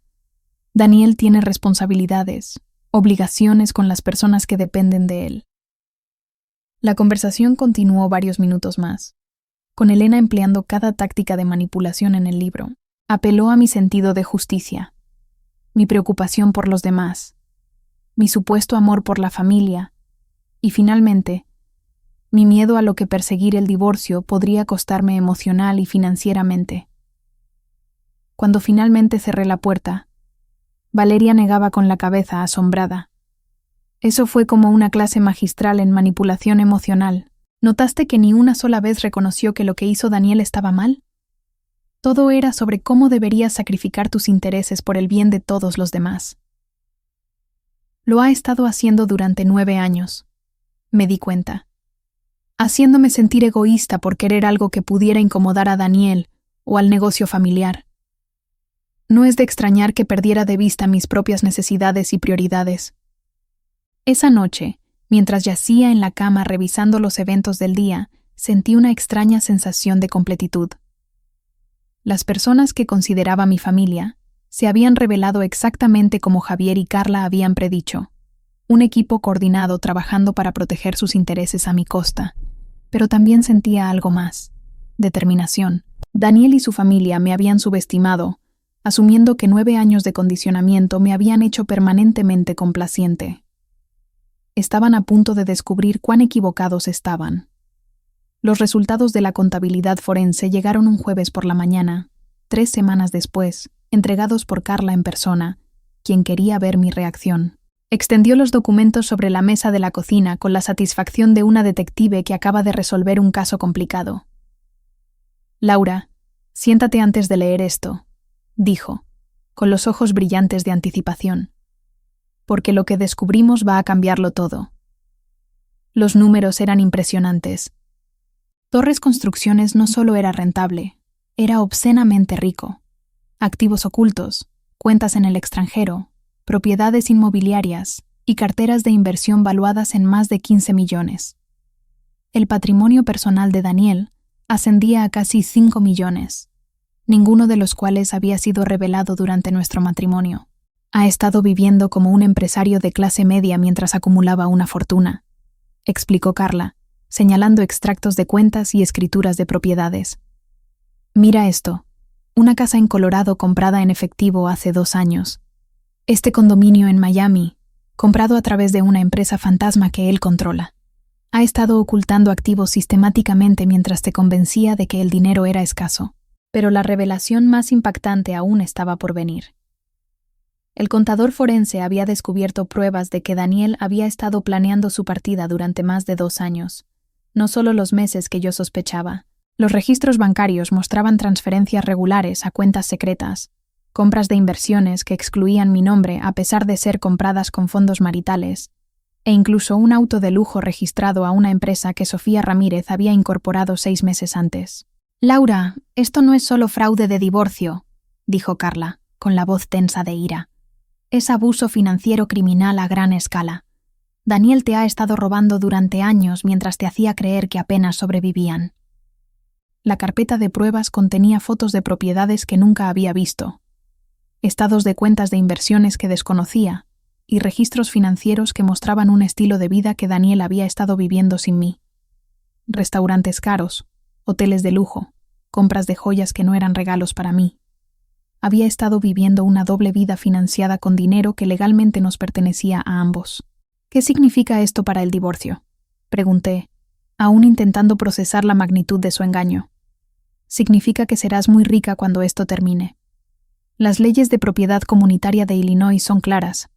Daniel tiene responsabilidades, obligaciones con las personas que dependen de él. La conversación continuó varios minutos más, con Elena empleando cada táctica de manipulación en el libro. Apeló a mi sentido de justicia, mi preocupación por los demás, mi supuesto amor por la familia y, finalmente, mi miedo a lo que perseguir el divorcio podría costarme emocional y financieramente. Cuando finalmente cerré la puerta, Valeria negaba con la cabeza, asombrada. Eso fue como una clase magistral en manipulación emocional. ¿Notaste que ni una sola vez reconoció que lo que hizo Daniel estaba mal? Todo era sobre cómo deberías sacrificar tus intereses por el bien de todos los demás. Lo ha estado haciendo durante 9 años. Me di cuenta. Haciéndome sentir egoísta por querer algo que pudiera incomodar a Daniel o al negocio familiar. No es de extrañar que perdiera de vista mis propias necesidades y prioridades. Esa noche, mientras yacía en la cama revisando los eventos del día, sentí una extraña sensación de completitud. Las personas que consideraba mi familia se habían revelado exactamente como Javier y Carla habían predicho. Un equipo coordinado trabajando para proteger sus intereses a mi costa. Pero también sentía algo más: determinación. Daniel y su familia me habían subestimado, asumiendo que 9 años de condicionamiento me habían hecho permanentemente complaciente. Estaban a punto de descubrir cuán equivocados estaban. Los resultados de la contabilidad forense llegaron un jueves por la mañana, 3 semanas después, entregados por Carla en persona, quien quería ver mi reacción. Extendió los documentos sobre la mesa de la cocina con la satisfacción de una detective que acaba de resolver un caso complicado. «Laura, siéntate antes de leer esto», dijo, con los ojos brillantes de anticipación. Porque lo que descubrimos va a cambiarlo todo. Los números eran impresionantes. Torres Construcciones no solo era rentable, era obscenamente rico. Activos ocultos, cuentas en el extranjero, propiedades inmobiliarias y carteras de inversión valuadas en más de 15 millones. El patrimonio personal de Daniel ascendía a casi 5 millones, ninguno de los cuales había sido revelado durante nuestro matrimonio. Ha estado viviendo como un empresario de clase media mientras acumulaba una fortuna, explicó Carla, señalando extractos de cuentas y escrituras de propiedades. Mira esto, una casa en Colorado comprada en efectivo hace 2 años. Este condominio en Miami, comprado a través de una empresa fantasma que él controla. Ha estado ocultando activos sistemáticamente mientras te convencía de que el dinero era escaso. Pero la revelación más impactante aún estaba por venir. El contador forense había descubierto pruebas de que Daniel había estado planeando su partida durante más de 2 años. No solo los meses que yo sospechaba. Los registros bancarios mostraban transferencias regulares a cuentas secretas, compras de inversiones que excluían mi nombre a pesar de ser compradas con fondos maritales, e incluso un auto de lujo registrado a una empresa que Sofía Ramírez había incorporado 6 meses antes. «Laura, esto no es solo fraude de divorcio», dijo Carla, con la voz tensa de ira. «Es abuso financiero criminal a gran escala. Daniel te ha estado robando durante años mientras te hacía creer que apenas sobrevivían». La carpeta de pruebas contenía fotos de propiedades que nunca había visto, estados de cuentas de inversiones que desconocía y registros financieros que mostraban un estilo de vida que Daniel había estado viviendo sin mí. Restaurantes caros, hoteles de lujo, compras de joyas que no eran regalos para mí. Había estado viviendo una doble vida financiada con dinero que legalmente nos pertenecía a ambos. «¿Qué significa esto para el divorcio?», pregunté, aún intentando procesar la magnitud de su engaño. «Significa que serás muy rica cuando esto termine. Las leyes de propiedad comunitaria de Illinois son claras.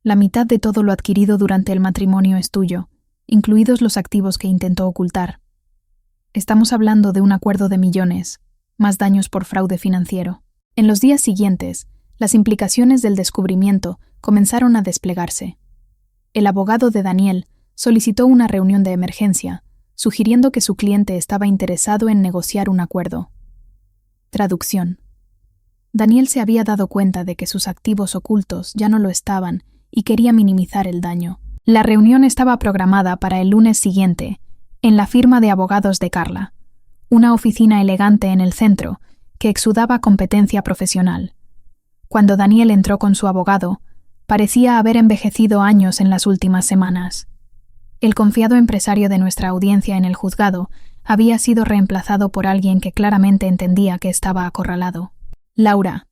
La mitad de todo lo adquirido durante el matrimonio es tuyo, incluidos los activos que intentó ocultar. Estamos hablando de un acuerdo de millones, más daños por fraude financiero». En los días siguientes, las implicaciones del descubrimiento comenzaron a desplegarse. El abogado de Daniel solicitó una reunión de emergencia, sugiriendo que su cliente estaba interesado en negociar un acuerdo. Traducción. Daniel se había dado cuenta de que sus activos ocultos ya no lo estaban y quería minimizar el daño. La reunión estaba programada para el lunes siguiente, en la firma de abogados de Carla, una oficina elegante en el centro que exudaba competencia profesional. Cuando Daniel entró con su abogado, parecía haber envejecido años en las últimas semanas. El confiado empresario de nuestra audiencia en el juzgado había sido reemplazado por alguien que claramente entendía que estaba acorralado. «Laura»,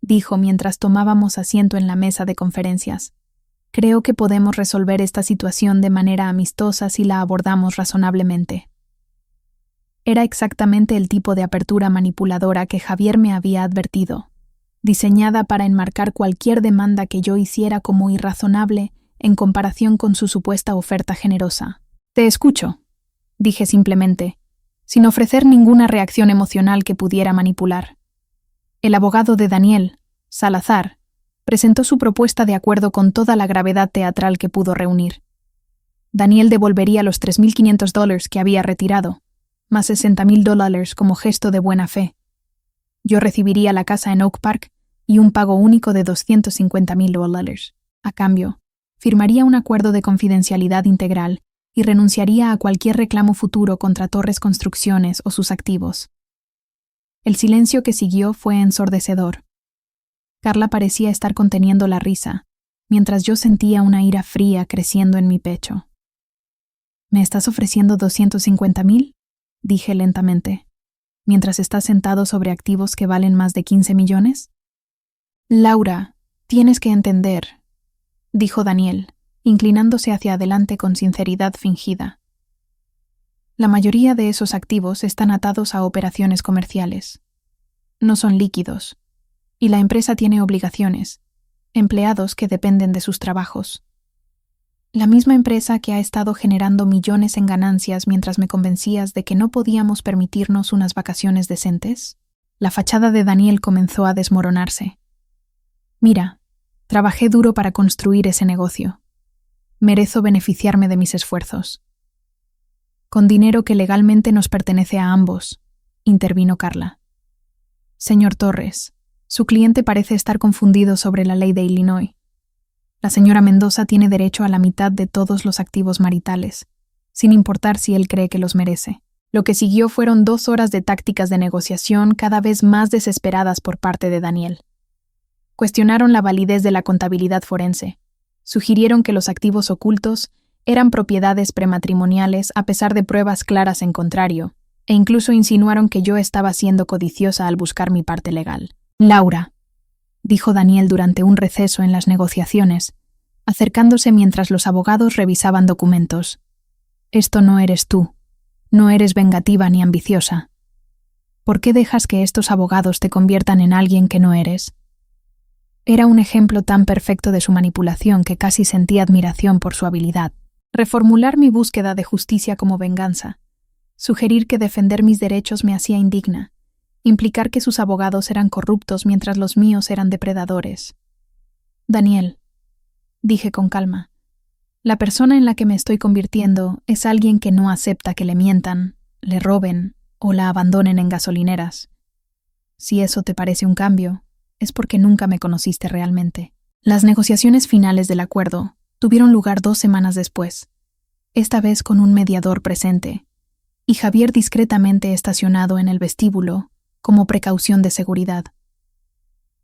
dijo mientras tomábamos asiento en la mesa de conferencias, «creo que podemos resolver esta situación de manera amistosa si la abordamos razonablemente». Era exactamente el tipo de apertura manipuladora que Javier me había advertido, diseñada para enmarcar cualquier demanda que yo hiciera como irrazonable en comparación con su supuesta oferta generosa. «Te escucho», dije simplemente, sin ofrecer ninguna reacción emocional que pudiera manipular. El abogado de Daniel, Salazar, presentó su propuesta de acuerdo con toda la gravedad teatral que pudo reunir. Daniel devolvería los $3,500 que había retirado, más $60,000 como gesto de buena fe. Yo recibiría la casa en Oak Park y un pago único de $250,000. A cambio, firmaría un acuerdo de confidencialidad integral y renunciaría a cualquier reclamo futuro contra Torres Construcciones o sus activos. El silencio que siguió fue ensordecedor. Carla parecía estar conteniendo la risa, mientras yo sentía una ira fría creciendo en mi pecho. «¿Me estás ofreciendo $250,000?» dije lentamente, «mientras estás sentado sobre activos que valen más de 15 millones? «Laura, tienes que entender», dijo Daniel, inclinándose hacia adelante con sinceridad fingida. «La mayoría de esos activos están atados a operaciones comerciales. No son líquidos, y la empresa tiene obligaciones, empleados que dependen de sus trabajos. La misma empresa que ha estado generando millones en ganancias mientras me convencías de que no podíamos permitirnos unas vacaciones decentes». La fachada de Daniel comenzó a desmoronarse. Mira, trabajé duro para construir ese negocio. Merezco beneficiarme de mis esfuerzos. Con dinero que legalmente nos pertenece a ambos, intervino Carla. Señor Torres, su cliente parece estar confundido sobre la ley de Illinois. La señora Mendoza tiene derecho a la mitad de todos los activos maritales, sin importar si él cree que los merece. Lo que siguió fueron 2 horas de tácticas de negociación cada vez más desesperadas por parte de Daniel. Cuestionaron la validez de la contabilidad forense. Sugirieron que los activos ocultos eran propiedades prematrimoniales a pesar de pruebas claras en contrario, e incluso insinuaron que yo estaba siendo codiciosa al buscar mi parte legal. Laura, dijo Daniel durante un receso en las negociaciones, acercándose mientras los abogados revisaban documentos. Esto no eres tú. No eres vengativa ni ambiciosa. ¿Por qué dejas que estos abogados te conviertan en alguien que no eres? Era un ejemplo tan perfecto de su manipulación que casi sentí admiración por su habilidad. Reformular mi búsqueda de justicia como venganza. Sugerir que defender mis derechos me hacía indigna. Implicar que sus abogados eran corruptos mientras los míos eran depredadores. Daniel, dije con calma, la persona en la que me estoy convirtiendo es alguien que no acepta que le mientan, le roben o la abandonen en gasolineras. Si eso te parece un cambio, es porque nunca me conociste realmente. Las negociaciones finales del acuerdo tuvieron lugar 2 semanas después, esta vez con un mediador presente, y Javier discretamente estacionado en el vestíbulo como precaución de seguridad.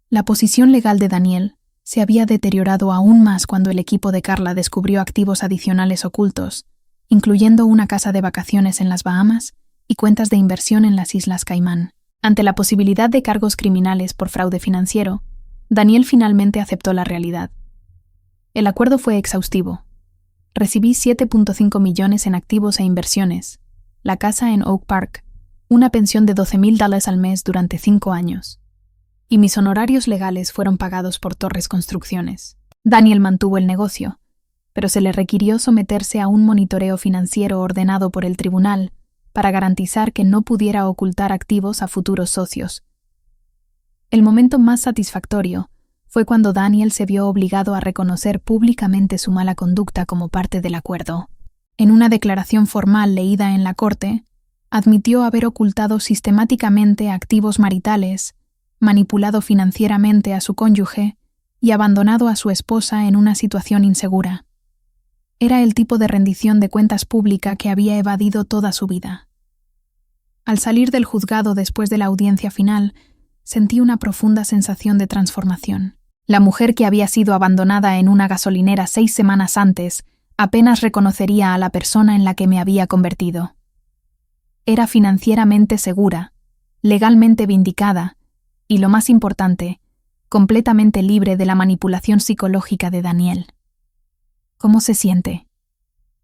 La posición legal de Daniel se había deteriorado aún más cuando el equipo de Carla descubrió activos adicionales ocultos, incluyendo una casa de vacaciones en las Bahamas y cuentas de inversión en las Islas Caimán. Ante la posibilidad de cargos criminales por fraude financiero, Daniel finalmente aceptó la realidad. El acuerdo fue exhaustivo. Recibí 7.5 millones en activos e inversiones, la casa en Oak Park, una pensión de $12,000 al mes durante 5 años. Y mis honorarios legales fueron pagados por Torres Construcciones. Daniel mantuvo el negocio, pero se le requirió someterse a un monitoreo financiero ordenado por el tribunal para garantizar que no pudiera ocultar activos a futuros socios. El momento más satisfactorio fue cuando Daniel se vio obligado a reconocer públicamente su mala conducta como parte del acuerdo. En una declaración formal leída en la corte, admitió haber ocultado sistemáticamente activos maritales, manipulado financieramente a su cónyuge y abandonado a su esposa en una situación insegura. Era el tipo de rendición de cuentas pública que había evadido toda su vida. Al salir del juzgado después de la audiencia final, sentí una profunda sensación de transformación. La mujer que había sido abandonada en una gasolinera 6 semanas antes apenas reconocería a la persona en la que me había convertido. Era financieramente segura, legalmente vindicada y, lo más importante, completamente libre de la manipulación psicológica de Daniel. ¿Cómo se siente?,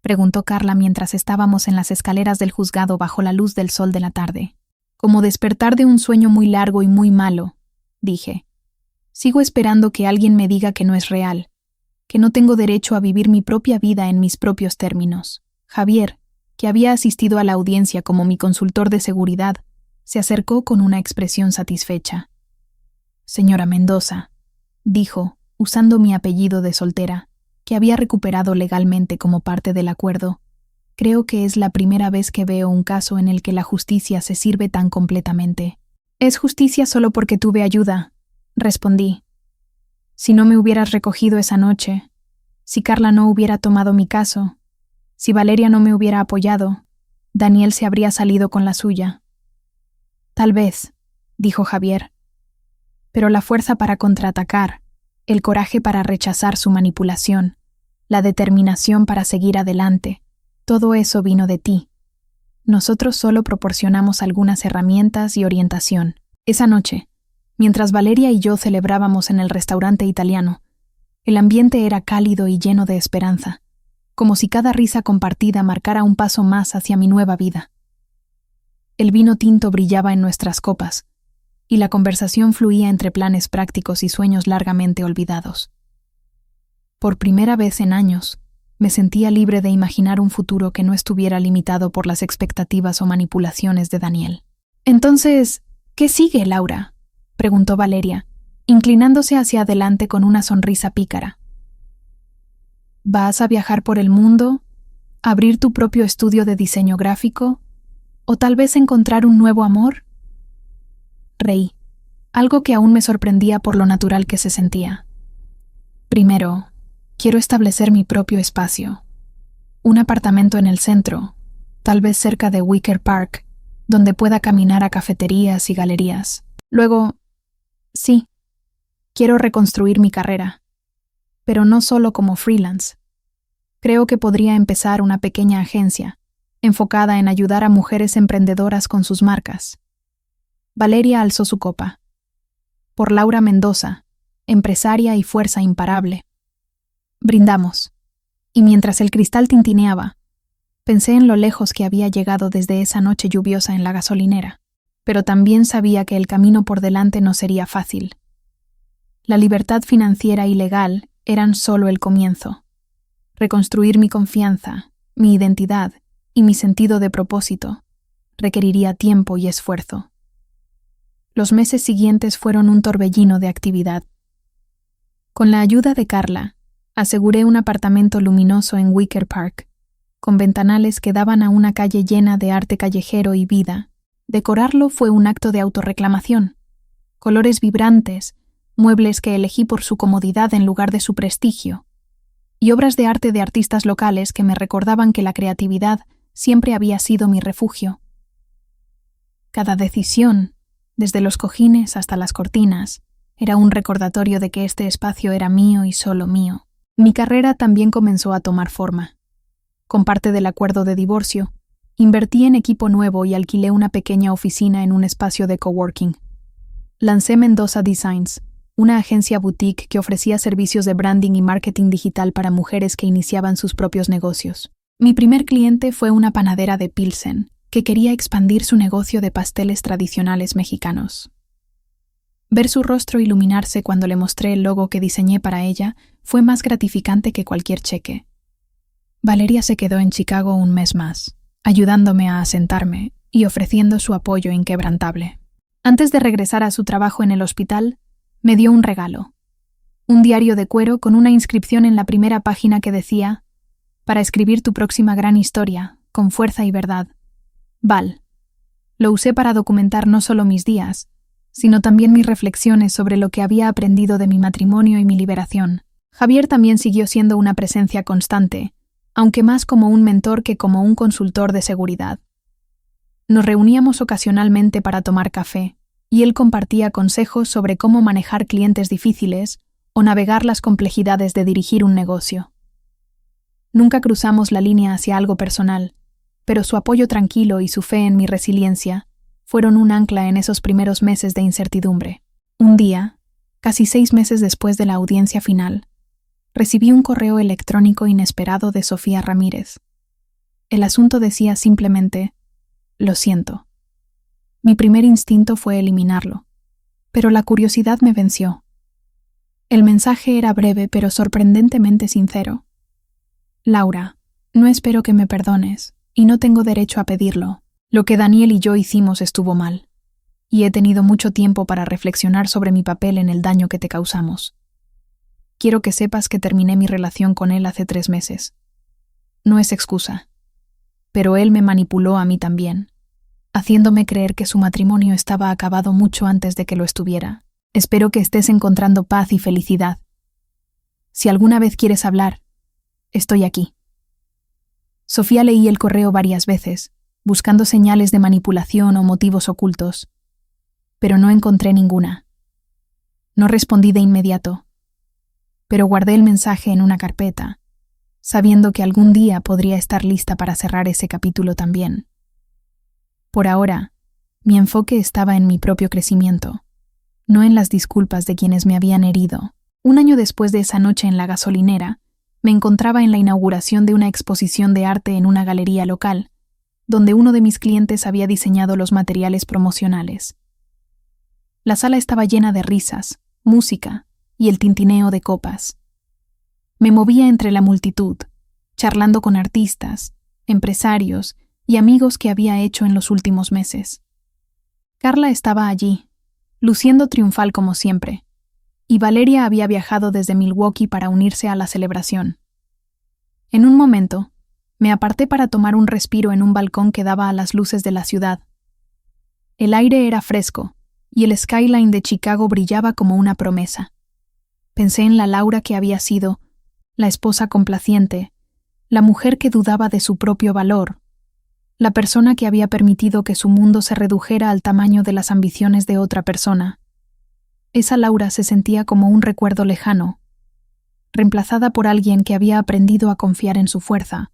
preguntó Carla mientras estábamos en las escaleras del juzgado bajo la luz del sol de la tarde. Como despertar de un sueño muy largo y muy malo, dije. Sigo esperando que alguien me diga que no es real, que no tengo derecho a vivir mi propia vida en mis propios términos. Javier, que había asistido a la audiencia como mi consultor de seguridad, se acercó con una expresión satisfecha. Señora Mendoza, dijo, usando mi apellido de soltera, que había recuperado legalmente como parte del acuerdo, creo que es la primera vez que veo un caso en el que la justicia se sirve tan completamente. Es justicia solo porque tuve ayuda, respondí. Si no me hubieras recogido esa noche, si Carla no hubiera tomado mi caso, si Valeria no me hubiera apoyado, Daniel se habría salido con la suya. Tal vez, dijo Javier. Pero la fuerza para contraatacar, el coraje para rechazar su manipulación, la determinación para seguir adelante, todo eso vino de ti. Nosotros solo proporcionamos algunas herramientas y orientación. Esa noche, mientras Valeria y yo celebrábamos en el restaurante italiano, el ambiente era cálido y lleno de esperanza, como si cada risa compartida marcara un paso más hacia mi nueva vida. El vino tinto brillaba en nuestras copas, y la conversación fluía entre planes prácticos y sueños largamente olvidados. Por primera vez en años, me sentía libre de imaginar un futuro que no estuviera limitado por las expectativas o manipulaciones de Daniel. Entonces, ¿qué sigue, Laura?, preguntó Valeria, inclinándose hacia adelante con una sonrisa pícara. ¿Vas a viajar por el mundo, abrir tu propio estudio de diseño gráfico, o tal vez encontrar un nuevo amor? Reí, algo que aún me sorprendía por lo natural que se sentía. Primero, quiero establecer mi propio espacio. Un apartamento en el centro, tal vez cerca de Wicker Park, donde pueda caminar a cafeterías y galerías. Luego, sí, quiero reconstruir mi carrera, pero no solo como freelance. Creo que podría empezar una pequeña agencia, enfocada en ayudar a mujeres emprendedoras con sus marcas. Valeria alzó su copa. Por Laura Mendoza, empresaria y fuerza imparable. Brindamos, y mientras el cristal tintineaba, pensé en lo lejos que había llegado desde esa noche lluviosa en la gasolinera, pero también sabía que el camino por delante no sería fácil. La libertad financiera y legal eran solo el comienzo. Reconstruir mi confianza, mi identidad y mi sentido de propósito requeriría tiempo y esfuerzo. Los meses siguientes fueron un torbellino de actividad. Con la ayuda de Carla, aseguré un apartamento luminoso en Wicker Park, con ventanales que daban a una calle llena de arte callejero y vida. Decorarlo fue un acto de autorreclamación. Colores vibrantes, muebles que elegí por su comodidad en lugar de su prestigio, y obras de arte de artistas locales que me recordaban que la creatividad siempre había sido mi refugio. Cada decisión, desde los cojines hasta las cortinas, era un recordatorio de que este espacio era mío y solo mío. Mi carrera también comenzó a tomar forma. Con parte del acuerdo de divorcio, invertí en equipo nuevo y alquilé una pequeña oficina en un espacio de coworking. Lancé Mendoza Designs, una agencia boutique que ofrecía servicios de branding y marketing digital para mujeres que iniciaban sus propios negocios. Mi primer cliente fue una panadera de Pilsen, que quería expandir su negocio de pasteles tradicionales mexicanos. Ver su rostro iluminarse cuando le mostré el logo que diseñé para ella fue más gratificante que cualquier cheque. Valeria se quedó en Chicago un mes más, ayudándome a asentarme y ofreciendo su apoyo inquebrantable. Antes de regresar a su trabajo en el hospital, me dio un regalo. Un diario de cuero con una inscripción en la primera página que decía: «Para escribir tu próxima gran historia, con fuerza y verdad. Val». Lo usé para documentar no solo mis días, sino también mis reflexiones sobre lo que había aprendido de mi matrimonio y mi liberación. Javier también siguió siendo una presencia constante, aunque más como un mentor que como un consultor de seguridad. Nos reuníamos ocasionalmente para tomar café, y él compartía consejos sobre cómo manejar clientes difíciles o navegar las complejidades de dirigir un negocio. Nunca cruzamos la línea hacia algo personal, pero su apoyo tranquilo y su fe en mi resiliencia fueron un ancla en esos primeros meses de incertidumbre. Un día, casi 6 meses después de la audiencia final, recibí un correo electrónico inesperado de Sofía Ramírez. El asunto decía simplemente: «Lo siento». Mi primer instinto fue eliminarlo, pero la curiosidad me venció. El mensaje era breve pero sorprendentemente sincero. «Laura, no espero que me perdones, y no tengo derecho a pedirlo. Lo que Daniel y yo hicimos estuvo mal, y he tenido mucho tiempo para reflexionar sobre mi papel en el daño que te causamos. Quiero que sepas que terminé mi relación con él hace 3 meses. No es excusa, pero él me manipuló a mí también, haciéndome creer que su matrimonio estaba acabado mucho antes de que lo estuviera. Espero que estés encontrando paz y felicidad. Si alguna vez quieres hablar, estoy aquí». Sofía leí el correo varias veces, buscando señales de manipulación o motivos ocultos, pero no encontré ninguna. No respondí de inmediato, pero guardé el mensaje en una carpeta, sabiendo que algún día podría estar lista para cerrar ese capítulo también. Por ahora, mi enfoque estaba en mi propio crecimiento, no en las disculpas de quienes me habían herido. Un año después de esa noche en la gasolinera, me encontraba en la inauguración de una exposición de arte en una galería local, donde uno de mis clientes había diseñado los materiales promocionales. La sala estaba llena de risas, música y el tintineo de copas. Me movía entre la multitud, charlando con artistas, empresarios y amigos que había hecho en los últimos meses. Carla estaba allí, luciendo triunfal como siempre, y Valeria había viajado desde Milwaukee para unirse a la celebración. En un momento, me aparté para tomar un respiro en un balcón que daba a las luces de la ciudad. El aire era fresco, y el skyline de Chicago brillaba como una promesa. Pensé en la Laura que había sido, la esposa complaciente, la mujer que dudaba de su propio valor, la persona que había permitido que su mundo se redujera al tamaño de las ambiciones de otra persona. Esa Laura se sentía como un recuerdo lejano, reemplazada por alguien que había aprendido a confiar en su fuerza,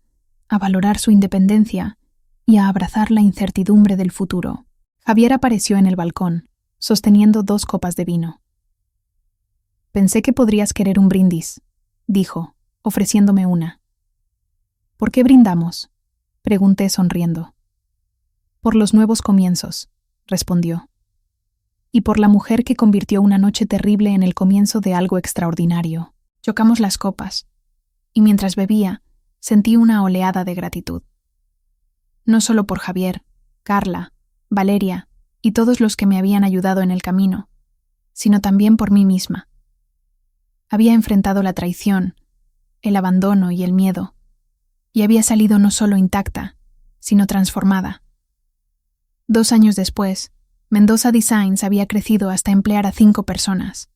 a valorar su independencia y a abrazar la incertidumbre del futuro. Javier apareció en el balcón, sosteniendo 2 copas de vino. «Pensé que podrías querer un brindis», dijo, ofreciéndome una. «¿Por qué brindamos?», pregunté sonriendo. «Por los nuevos comienzos», respondió. «Y por la mujer que convirtió una noche terrible en el comienzo de algo extraordinario». Chocamos las copas, y mientras bebía, sentí una oleada de gratitud. No solo por Javier, Carla, Valeria y todos los que me habían ayudado en el camino, sino también por mí misma. Había enfrentado la traición, el abandono y el miedo, y había salido no solo intacta, sino transformada. 2 años después, Mendoza Designs había crecido hasta emplear a 5 personas,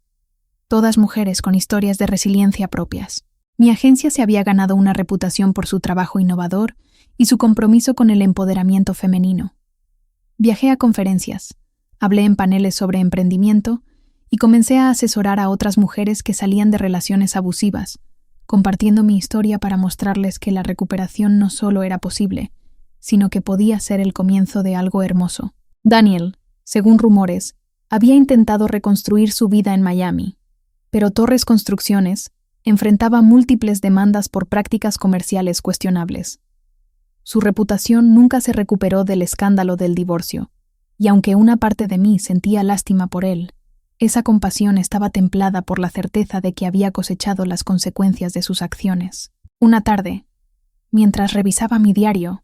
todas mujeres con historias de resiliencia propias. Mi agencia se había ganado una reputación por su trabajo innovador y su compromiso con el empoderamiento femenino. Viajé a conferencias, hablé en paneles sobre emprendimiento y comencé a asesorar a otras mujeres que salían de relaciones abusivas, compartiendo mi historia para mostrarles que la recuperación no solo era posible, sino que podía ser el comienzo de algo hermoso. Daniel, según rumores, había intentado reconstruir su vida en Miami, pero Torres Construcciones enfrentaba múltiples demandas por prácticas comerciales cuestionables. Su reputación nunca se recuperó del escándalo del divorcio, y aunque una parte de mí sentía lástima por él, esa compasión estaba templada por la certeza de que había cosechado las consecuencias de sus acciones. Una tarde, mientras revisaba mi diario,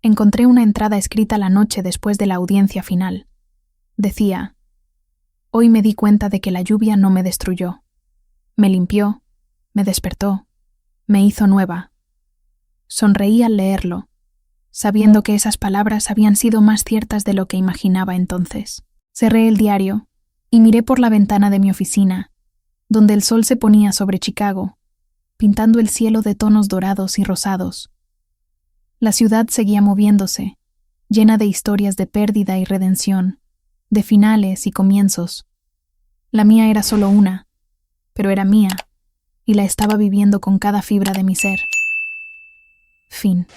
encontré una entrada escrita la noche después de la audiencia final. Decía: «Hoy me di cuenta de que la lluvia no me destruyó. Me limpió, me despertó, me hizo nueva». Sonreí al leerlo, sabiendo que esas palabras habían sido más ciertas de lo que imaginaba entonces. Cerré el diario y miré por la ventana de mi oficina, donde el sol se ponía sobre Chicago, pintando el cielo de tonos dorados y rosados. La ciudad seguía moviéndose, llena de historias de pérdida y redención, de finales y comienzos. La mía era solo una, pero era mía, y la estaba viviendo con cada fibra de mi ser. Fin.